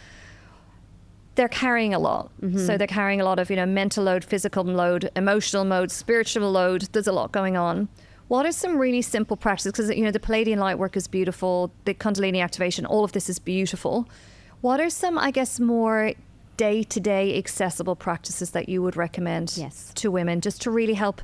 they're carrying a lot. So they're carrying a lot of, mental load, physical load, emotional load, spiritual load. There's a lot going on. What are some really simple practices? Because, the Palladian light work is beautiful. The Kundalini activation, all of this is beautiful. What are some, I guess, more day-to-day accessible practices that you would recommend to women just to really help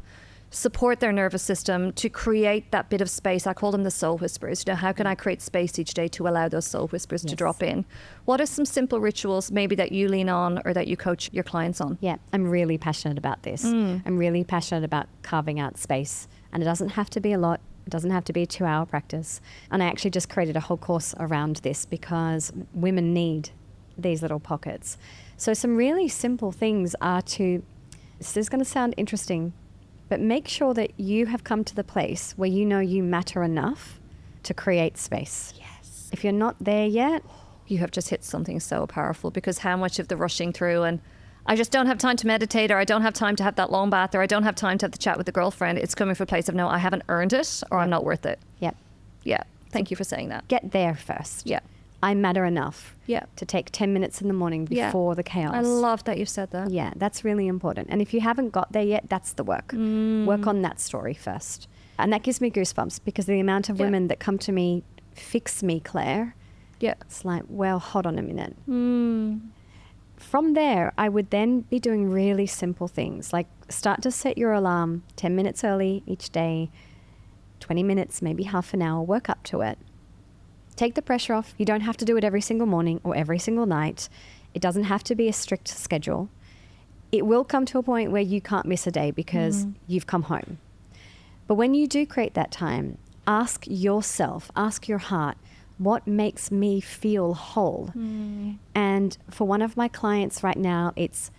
support their nervous system, to create that bit of space? I call them the soul whispers. How can I create space each day to allow those soul whispers to drop in? What are some simple rituals maybe that you lean on or that you coach your clients on? Yeah, I'm really passionate about this. I'm really passionate about carving out space, and it doesn't have to be a lot. It doesn't have to be a 2-hour practice. And I actually just created a whole course around this because women need these little pockets. So some really simple things are this is going to sound interesting, but make sure that you have come to the place where you know you matter enough to create space. Yes. If you're not there yet, you have just hit something so powerful, because how much of the rushing through and I just don't have time to meditate, or I don't have time to have that long bath, or I don't have time to have the chat with the girlfriend, it's coming from a place of, no, I haven't earned it, or I'm not worth it. Yep. Yeah. Thank you for saying that. Get there first. Yeah. I matter enough to take 10 minutes in the morning before the chaos. I love that you've said that. Yeah, that's really important. And if you haven't got there yet, that's the work. Work on that story first. And that gives me goosebumps because the amount of women that come to me, fix me, Claire. Yeah. It's like, well, hold on a minute. From there, I would then be doing really simple things, like start to set your alarm 10 minutes early each day, 20 minutes, maybe half an hour, work up to it. Take the pressure off. You don't have to do it every single morning or every single night. It doesn't have to be a strict schedule. It will come to a point where you can't miss a day because you've come home. But when you do create that time, ask yourself, ask your heart, what makes me feel whole? And for one of my clients right now, it's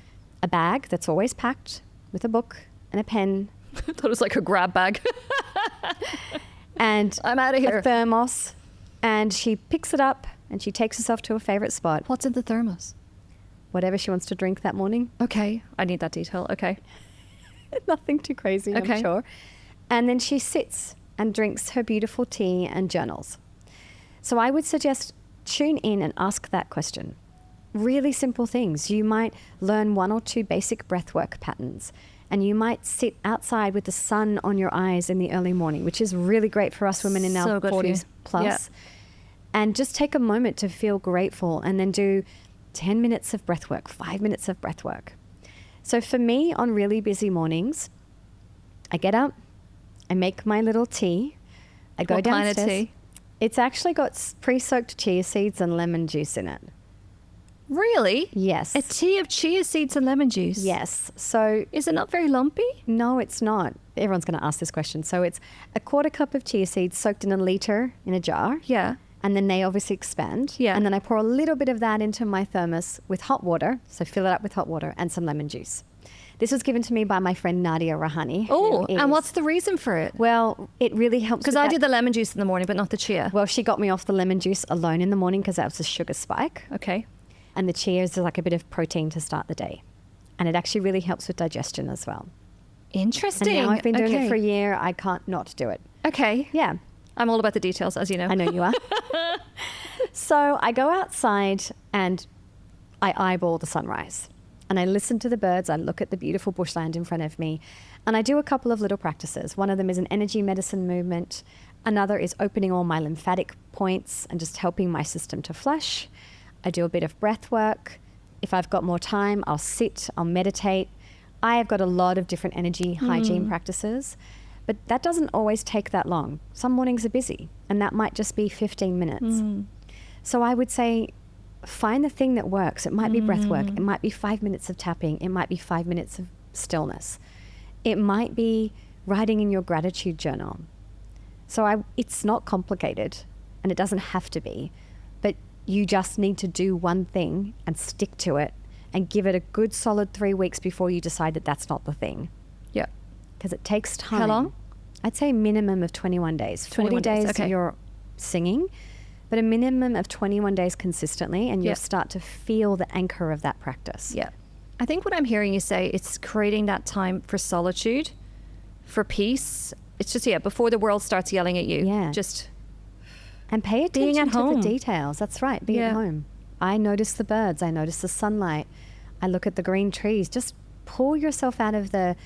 a bag that's always packed with a book and a pen. I thought it was like a grab bag. And I'm out of here. A thermos. And she picks it up and she takes herself to a favorite spot. What's in the thermos? Whatever she wants to drink that morning. Okay. I need that detail. Okay. Nothing too crazy, Okay. I'm sure. And then she sits and drinks her beautiful tea and journals. So I would suggest tune in and ask that question. Really simple things. You might learn 1 or 2 basic breathwork patterns. And you might sit outside with the sun on your eyes in the early morning, which is really great for us women in So our good for you. 40s plus. Yeah. And just take a moment to feel grateful and then do 10 minutes of breath work, 5 minutes of breath work. So for me, on really busy mornings, I get up, I make my little tea, I go What downstairs. kind of tea? It's actually got pre-soaked chia seeds and lemon juice in it. Really? Yes. A tea of chia seeds and lemon juice? Yes. So Is it not very lumpy? no, it's not. Everyone's going to ask this question. So it's a 1/4 cup of chia seeds soaked in a liter in a jar. Yeah. And then they obviously expand. Yeah. And then I pour a little bit of that into my thermos with hot water. So fill it up with hot water and some lemon juice. This was given to me by my friend Nadia Rahani. Oh, who and is- what's the reason for it? Well, it really helps. Because with I that- did the lemon juice in the morning, but not the chia. Well, she got me off the lemon juice alone in the morning because that was a sugar spike. Okay. And the chia is like a bit of protein to start the day. And it actually really helps with digestion as well. Interesting. And now I've been doing Okay. it for a year. I can't not do it. Okay. Yeah. I'm all about the details, as you know. I know you are. So I go outside and I eyeball the sunrise. And I listen to the birds. I look at the beautiful bushland in front of me. And I do a couple of little practices. One of them is an energy medicine movement. Another is opening all my lymphatic points and just helping my system to flush. I do a bit of breath work. If I've got more time, I'll sit, I'll meditate. I have got a lot of different energy hygiene practices. But that doesn't always take that long. Some mornings are busy, and that might just be 15 minutes. So I would say, find the thing that works. It might be breath work. It might be 5 minutes of tapping. It might be 5 minutes of stillness. It might be writing in your gratitude journal. So it's not complicated, and it doesn't have to be. But you just need to do one thing and stick to it and give it a good solid 3 weeks before you decide that that's not the thing. Yeah. Because it takes time. How long? I'd say a minimum of 21 days. 21 40 days, days okay. you're singing, but a minimum of 21 days consistently, and you'll Yeah. start to feel the anchor of that practice. Yeah. I think what I'm hearing you say, it's creating that time for solitude, for peace. It's just, before the world starts yelling at you. Yeah. Just, And pay attention Being at to home. the details. That's right, be Yeah. at home. I notice the birds. I notice the sunlight. I look at the green trees. Just pull yourself out of the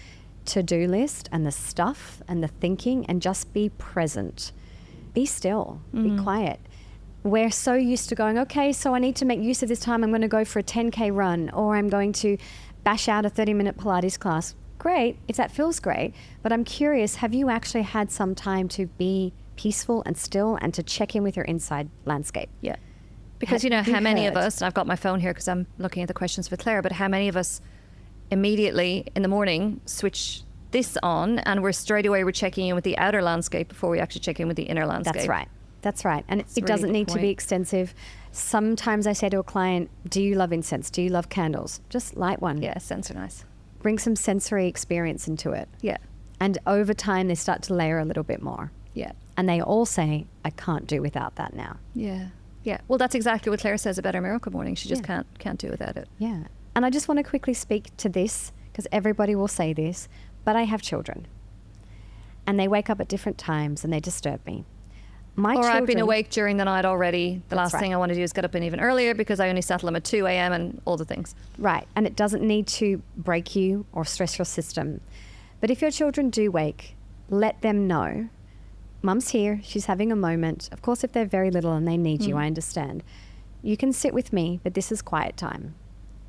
to-do list and the stuff and the thinking and just be present. Be still. Be quiet. We're so used to going, okay, so I need to make use of this time. I'm going to go for a 10K run, or I'm going to bash out a 30-minute Pilates class. Great, if that feels great. But I'm curious, have you actually had some time to be peaceful and still and to check in with your inside landscape? yeah. Because, Have how you many of heard? us, and I've got my phone here because I'm looking at the questions for Claire, but how many of us immediately in the morning switch this on and we're straight away, we're checking in with the outer landscape before we actually check in with the inner landscape. That's right. That's right. And That's it a really doesn't good need to be point. extensive. Sometimes I say to a client, do you love incense? Do you love candles? Just light one. Yeah, scents are nice. Bring some sensory experience into it. Yeah. And over time, they start to layer a little bit more. Yeah. And they all say, I can't do without that now. Yeah. Yeah. Well, that's exactly what Claire says about her miracle morning. She just Yeah. can't do without it. Yeah. And I just want to quickly speak to this because everybody will say this, but I have children. And they wake up at different times and they disturb me. My Or children, I've been awake during the night already. The That's last thing right. I want to do is get up and even earlier because I only settle them at 2 a.m. and all the things. Right. And it doesn't need to break you or stress your system. But if your children do wake, let them know. Mum's here. She's having a moment. Of course, if they're very little and they need you, I understand. You can sit with me, but this is quiet time.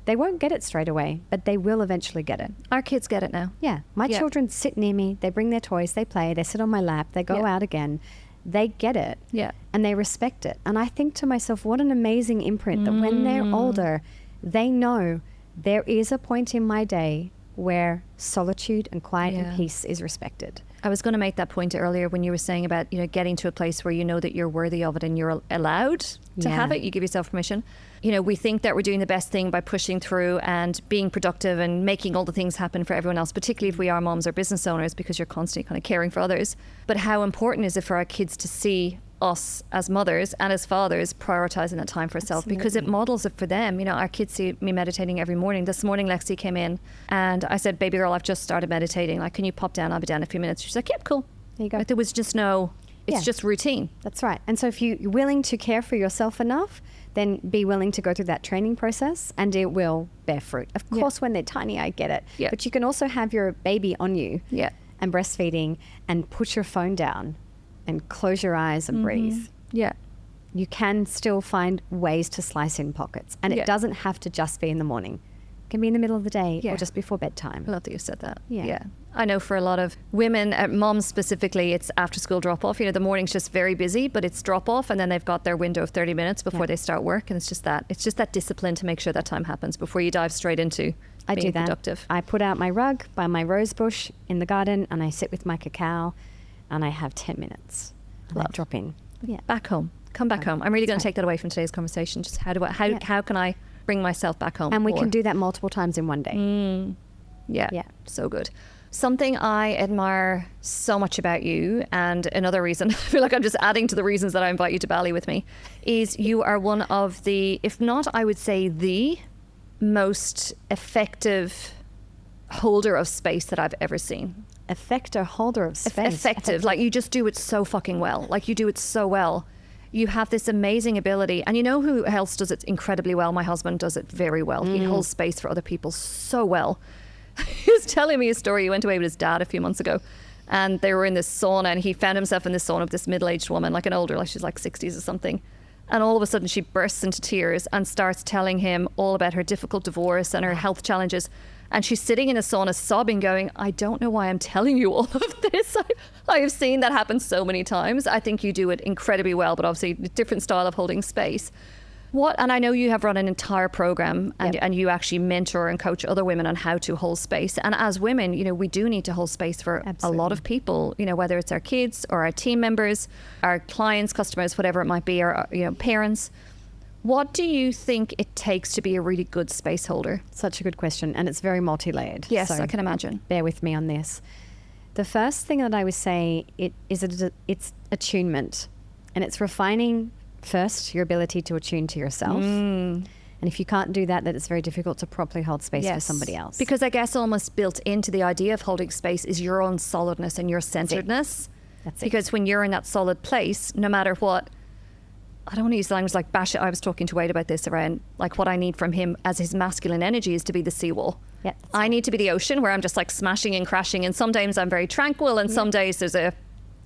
They won't get it straight away, but they will eventually get it. Our kids get it now. Yeah. My Yeah. children sit near me. They bring their toys. They play. They sit on my lap. They go Yeah. out again. they get it. Yeah. And they respect it. And I think to myself, what an amazing imprint that when they're older, they know there is a point in my day where solitude and quiet and peace is respected. I was going to make that point earlier when you were saying about, getting to a place where you know that you're worthy of it and you're allowed to have it. You give yourself permission. We think that we're doing the best thing by pushing through and being productive and making all the things happen for everyone else, particularly if we are moms or business owners, because you're constantly kind of caring for others. But how important is it for our kids to see us as mothers and as fathers prioritizing that time for ourselves? Because it models it for them. Our kids see me meditating every morning. This morning Lexi came in and I said, baby girl, I've just started meditating, like, can you pop down? I'll be down in a few minutes. She's like, yep, cool. There you go. Like, there was just it's just routine. That's right. And so if you're willing to care for yourself enough, then be willing to go through that training process and it will bear fruit. Of course, when they're tiny, I get it. Yeah. But you can also have your baby on you and breastfeeding and put your phone down and close your eyes and breathe. Yeah. You can still find ways to slice in pockets. And it doesn't have to just be in the morning. It can be in the middle of the day or just before bedtime. I love that you said that. Yeah. I know for a lot of women, moms specifically, it's after school drop off. The morning's just very busy, but it's drop off and then they've got their window of 30 minutes before they start work. And it's just that discipline to make sure that time happens before you dive straight into being productive. I put out my rug by my rose bush in the garden and I sit with my cacao and I have 10 minutes. And I drop in. Yeah. Back home. Come back home. I'm really going to take that away from today's conversation. Just how can I bring myself back home? And we can do that multiple times in one day. Yeah. So good. Something I admire so much about you, and another reason, I feel like I'm just adding to the reasons that I invite you to Bali with me, is you are one of the, if not, I would say the most effective holder of space that I've ever seen. Holder of space. Effective. Like, you just do it so fucking well. Like, you do it so well. You have this amazing ability. And you know who else does it incredibly well? My husband does it very well. He holds space for other people so well. He was telling me a story. He went away with his dad a few months ago and they were in this sauna and he found himself in this sauna with this middle-aged woman, like an older, like she's like 60s or something. And all of a sudden she bursts into tears and starts telling him all about her difficult divorce and her health challenges. And she's sitting in a sauna sobbing, going, I don't know why I'm telling you all of this. I have seen that happen so many times. I think you do it incredibly well, but obviously a different style of holding space. And I know you have run an entire program and you actually mentor and coach other women on how to hold space. And as women, we do need to hold space for a lot of people, whether it's our kids or our team members, our clients, customers, whatever it might be, or, parents. What do you think it takes to be a really good space holder? Such a good question. And it's very multi-layered. Yes, so I can imagine. Bear with me on this. The first thing that I would say it's attunement. And it's refining first your ability to attune to yourself. And if you can't do that, then it's very difficult to properly hold space for somebody else. Because I guess almost built into the idea of holding space is your own solidness and your centeredness. That's it. Because when you're in that solid place, no matter what, I don't want to use the language like bash it. I was talking to Wade about this around like what I need from him as his masculine energy is to be the seawall. Yeah, I need to be the ocean where I'm just like smashing and crashing. And some days I'm very tranquil and some days there's a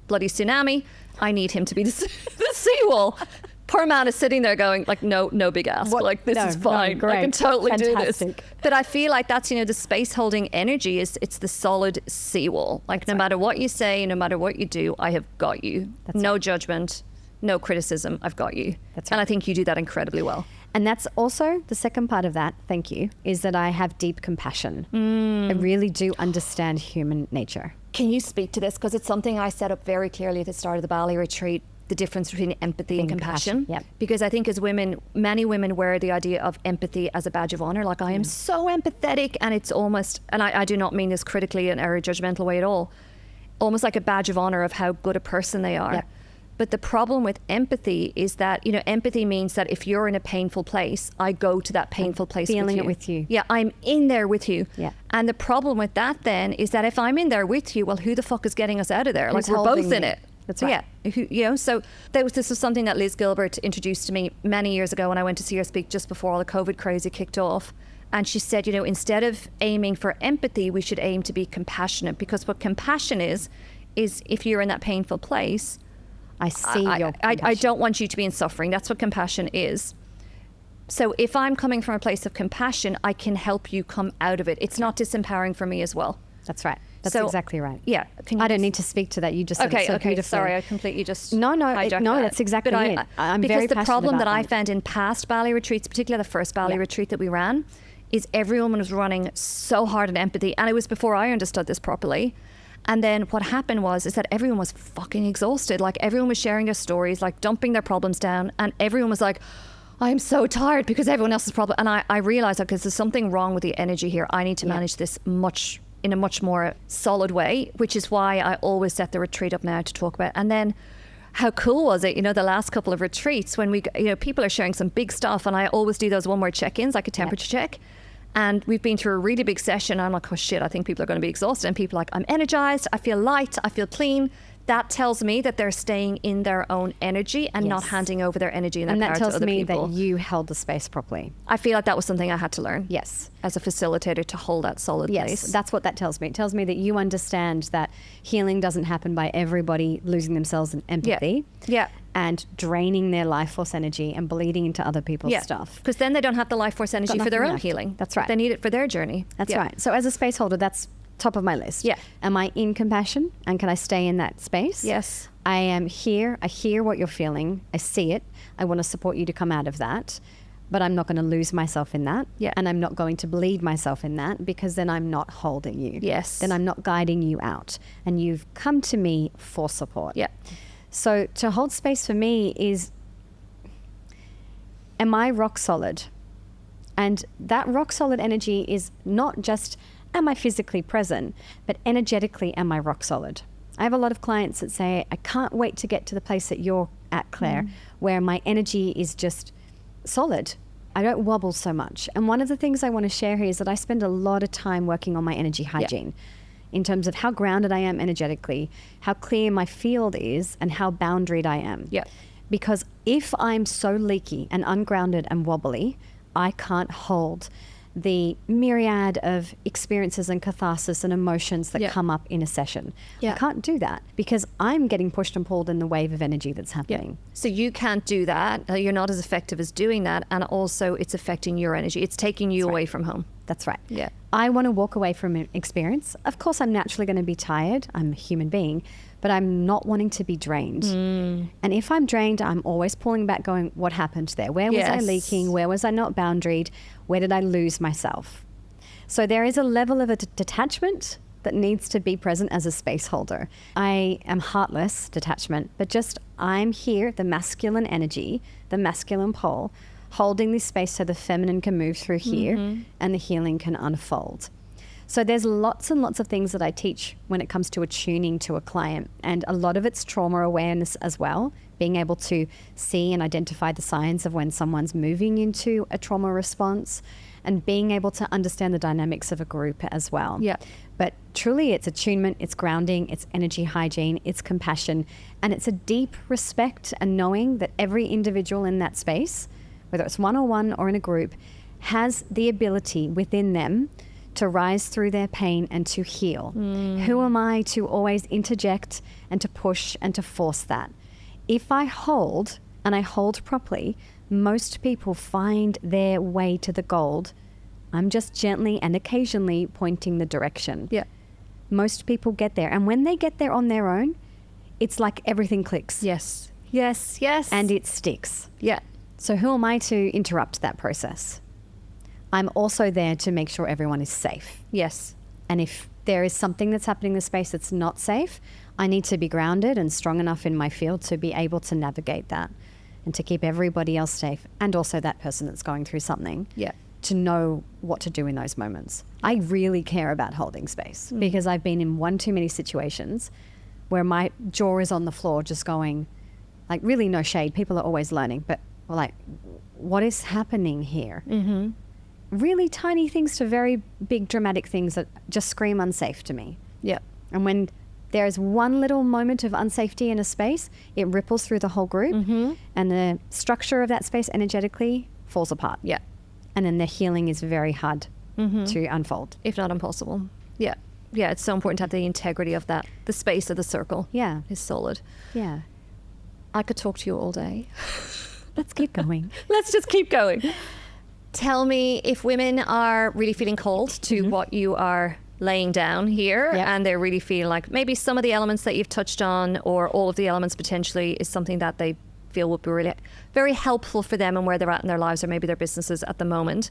bloody tsunami. I need him to be the seawall. Poor man is sitting there going like, no big ask. Like, this is fine. Great. I can totally do this. Fantastic. But I feel like that's, the space holding energy it's the solid seawall. Like, no matter what you say, no matter what you do, I have got you. No judgment, no criticism. I've got you. That's right. And I think you do that incredibly well. And that's also the second part of that, thank you, is that I have deep compassion. I really do understand human nature. Can you speak to this? Because it's something I set up very clearly at the start of the Bali retreat, the difference between empathy and compassion. Yep. Because I think as women, many women wear the idea of empathy as a badge of honor. Like, I am so empathetic, and it's almost, and I do not mean this critically in or a judgmental way at all, almost like a badge of honor of how good a person they are. Yep. But the problem with empathy is that, empathy means that if you're in a painful place, I go to that painful place feeling with you. it with you. Yeah, I'm in there with you. Yeah. And the problem with that then is that if I'm in there with you, well, who the fuck is getting us out of there? Who's like, we're both holding in me? it. That's right. Yeah. So this was something that Liz Gilbert introduced to me many years ago when I went to see her speak just before all the COVID crazy kicked off. And she said, instead of aiming for empathy, we should aim to be compassionate, because what compassion is if you're in that painful place, I see your I don't want you to be in suffering. That's what compassion is. So if I'm coming from a place of compassion, I can help you come out of it. It's not disempowering for me as well. That's right. That's exactly right. Yeah. I don't need to speak to that. You just said it so beautifully. Sorry, I completely just No, hijacked that. that's exactly it. I'm because very the passionate problem about that I found in past Bali retreats, particularly the first Bali retreat that we ran, is everyone was running so hard on empathy, and it was before I understood this properly. And then what happened is that everyone was fucking exhausted. Like, everyone was sharing their stories, like dumping their problems down, and everyone was like, I'm so tired because everyone else's problem. And I realized that because there's something wrong with the energy here. I need to manage this in a much more solid way, which is why I always set the retreat up now to talk about. And then how cool was it, the last couple of retreats when we, people are sharing some big stuff, and I always do those one-word check-ins, like a temperature check. And we've been through a really big session. I'm like, oh shit, I think people are going to be exhausted. And people are like, I'm energized, I feel light, I feel clean. That tells me that they're staying in their own energy and not handing over their energy and their power to other people. And that tells me that you held the space properly. I feel like that was something I had to learn. Yes. As a facilitator, to hold that solid place. Yes, that's what that tells me. It tells me that you understand that healing doesn't happen by everybody losing themselves in empathy. Yeah. And draining their life force energy and bleeding into other people's stuff. Because then they don't have the life force energy for their own healing. That's right. They need it for their journey. That's right. So as a space holder, that's top of my list. Yeah. Am I in compassion, and can I stay in that space? Yes. I am here. I hear what you're feeling. I see it. I want to support you to come out of that. But I'm not going to lose myself in that. Yeah. And I'm not going to bleed myself in that, because then I'm not holding you. Yes. Then I'm not guiding you out. And you've come to me for support. Yeah. So to hold space for me is, am I rock solid? And that rock solid energy is not just, am I physically present, but energetically, am I rock solid? I have a lot of clients that say, I can't wait to get to the place that you're at, Claire, where my energy is just solid. I don't wobble so much. And one of the things I want to share here is that I spend a lot of time working on my energy hygiene. In terms of how grounded I am energetically, how clear my field is, and how boundaried I am. Yeah. Because if I'm so leaky and ungrounded and wobbly, I can't hold the myriad of experiences and catharsis and emotions that come up in a session. I can't do that because I'm getting pushed and pulled in the wave of energy that's happening. So you can't do that. You're not as effective as doing that. And also it's affecting your energy. It's taking you away from home. That's right. Yeah. I want to walk away from an experience. Of course, I'm naturally going to be tired. I'm a human being, but I'm not wanting to be drained. And if I'm drained, I'm always pulling back going, what happened there? Where was I leaking? Where was I not boundaried? Where did I lose myself? So there is a level of a detachment that needs to be present as a space holder. I am heartless detachment, but just I'm here, the masculine energy, the masculine pole, holding this space so the feminine can move through here and the healing can unfold. So there's lots and lots of things that I teach when it comes to attuning to a client. And a lot of it's trauma awareness as well, being able to see and identify the signs of when someone's moving into a trauma response, and being able to understand the dynamics of a group as well. Yeah. But truly it's attunement, it's grounding, it's energy hygiene, it's compassion, and it's a deep respect and knowing that every individual in that space, whether it's one-on-one or in a group, has the ability within them to rise through their pain and to heal. Who am I to always interject and to push and to force that? If I hold, and I hold properly, most people find their way to the gold. I'm just gently and occasionally pointing the direction. Yeah. Most people get there. And when they get there on their own, it's like everything clicks. Yes. Yes. Yes. And it sticks. Yeah. So who am I to interrupt that process? I'm also there to make sure everyone is safe. Yes. And if there is something that's happening in the space that's not safe, I need to be grounded and strong enough in my field to be able to navigate that and to keep everybody else safe, and also that person that's going through something. Yeah. To know what to do in those moments. I really care about holding space because I've been in one too many situations where my jaw is on the floor just going, like, really no shade. People are always learning, but we're like, what is happening here? Really tiny things to very big dramatic things that just scream unsafe to me. Yeah. And when there's one little moment of unsafety in a space, it ripples through the whole group and the structure of that space energetically falls apart. Yeah. And then the healing is very hard to unfold. If not impossible. Yeah. Yeah, it's so important to have the integrity of that. The space of the circle is solid. Yeah. I could talk to you all day. Let's keep going. Let's just keep going. Tell me, if women are really feeling cold to what you are laying down here, Yep. and they really feel like maybe some of the elements that you've touched on, or all of the elements potentially, is something that they feel would be really very helpful for them and where they're at in their lives or maybe their businesses at the moment.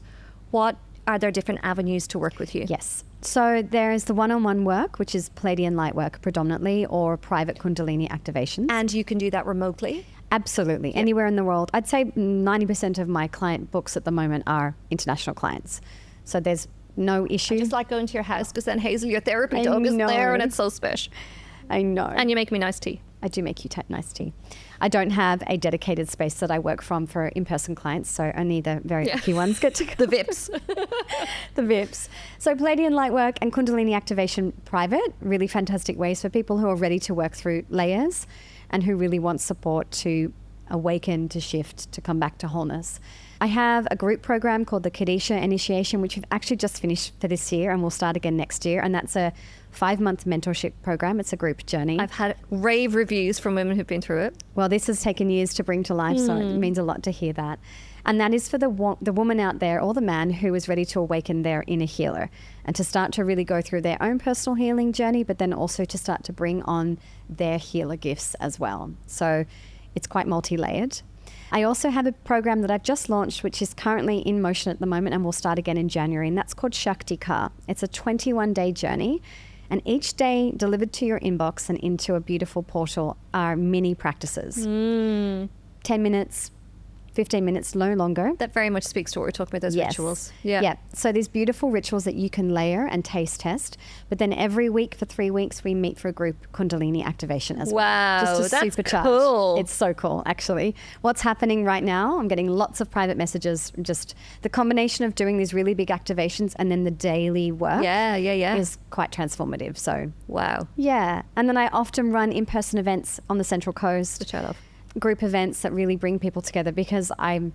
What are there different avenues to work with you? Yes. So there's the one-on-one work, which is Palladian light work predominantly, or private Kundalini activations. And you can do that remotely? Absolutely. Anywhere in the world. I'd say 90% of my client books at the moment are international clients. So there's no issue. I just like going to your house because then Hazel, your therapy I dog, is know. there and it's so special. I know. And you make me nice tea. I do make you nice tea. I don't have a dedicated space that I work from for in-person clients, so only the very lucky ones get to go. The VIPs. The VIPs. So Palladian light work and Kundalini activation private, really fantastic ways for people who are ready to work through layers and who really want support to awaken, to shift, to come back to wholeness. I have a group program called the Kadisha Initiation, which we've actually just finished for this year and we'll start again next year. And that's a 5-month mentorship program. It's a group journey. I've had rave reviews from women who've been through it. Well, this has taken years to bring to life, so it means a lot to hear that. And that is for the woman out there or the man who is ready to awaken their inner healer and to start to really go through their own personal healing journey, but then also to start to bring on their healer gifts as well. So it's quite multi-layered. I also have a program that I've just launched, which is currently in motion at the moment and will start again in January, and that's called Shakti Ka. It's a 21-day journey, and each day delivered to your inbox and into a beautiful portal are mini practices. 10 minutes, 15 minutes, no longer. That very much speaks to what we're talking about, those rituals. Yeah. So these beautiful rituals that you can layer and taste test. But then every week for 3 weeks, we meet for a group Kundalini activation as well. Wow, Just to that's supercharge. cool. It's so cool, actually. What's happening right now, I'm getting lots of private messages. Just the combination of doing these really big activations and then the daily work is quite transformative. So, wow. yeah. And then I often run in-person events on the Central Coast. Which I love. Group events that really bring people together because I'm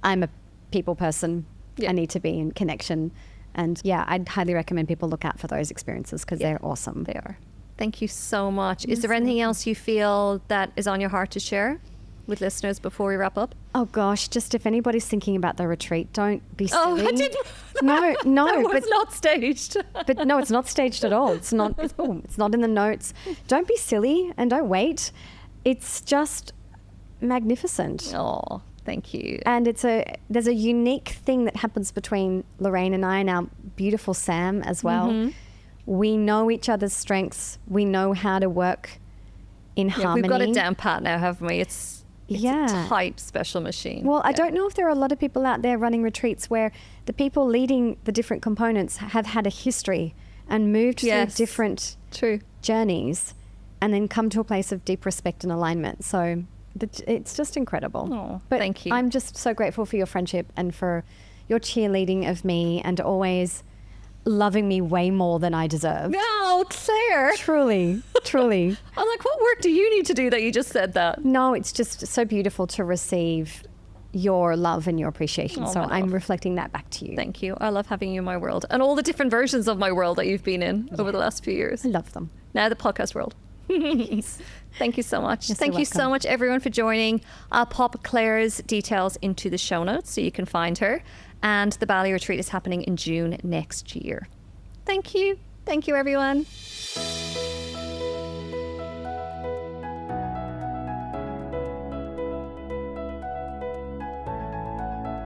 a people person. I need to be in connection. And yeah, I'd highly recommend people look out for those experiences because they're awesome. They are. Thank you so much. Is there anything else you feel that is on your heart to share with listeners before we wrap up? Oh gosh, just if anybody's thinking about the retreat, don't be silly. Oh, I didn't. No, That but was not staged. But no, it's not staged at all. It's not. It's not in the notes. Don't be silly and don't wait. It's just magnificent. Oh, thank you. And there's a unique thing that happens between Lorraine and I and our beautiful Sam as well. We know each other's strengths. We know how to work in harmony. We've got it down pat now, haven't we? It's a tight special machine. Well, I don't know if there are a lot of people out there running retreats where the people leading the different components have had a history and moved through different journeys and then come to a place of deep respect and alignment. So it's just incredible. Oh, but thank you. I'm just so grateful for your friendship and for your cheerleading of me and always loving me way more than I deserve. No, Claire. Truly. I'm like, what work do you need to do that you just said that? No, it's just so beautiful to receive your love and your appreciation. So I'm reflecting that back to you. Thank you. I love having you in my world and all the different versions of my world that you've been in over the last few years. I love them. Now the podcast world. Thank you so much. Yes, Thank you so welcome. much, everyone, for joining. I'll pop Claire's details into the show notes so you can find her. And the Bali retreat is happening in June next year. Thank you. Thank you, everyone.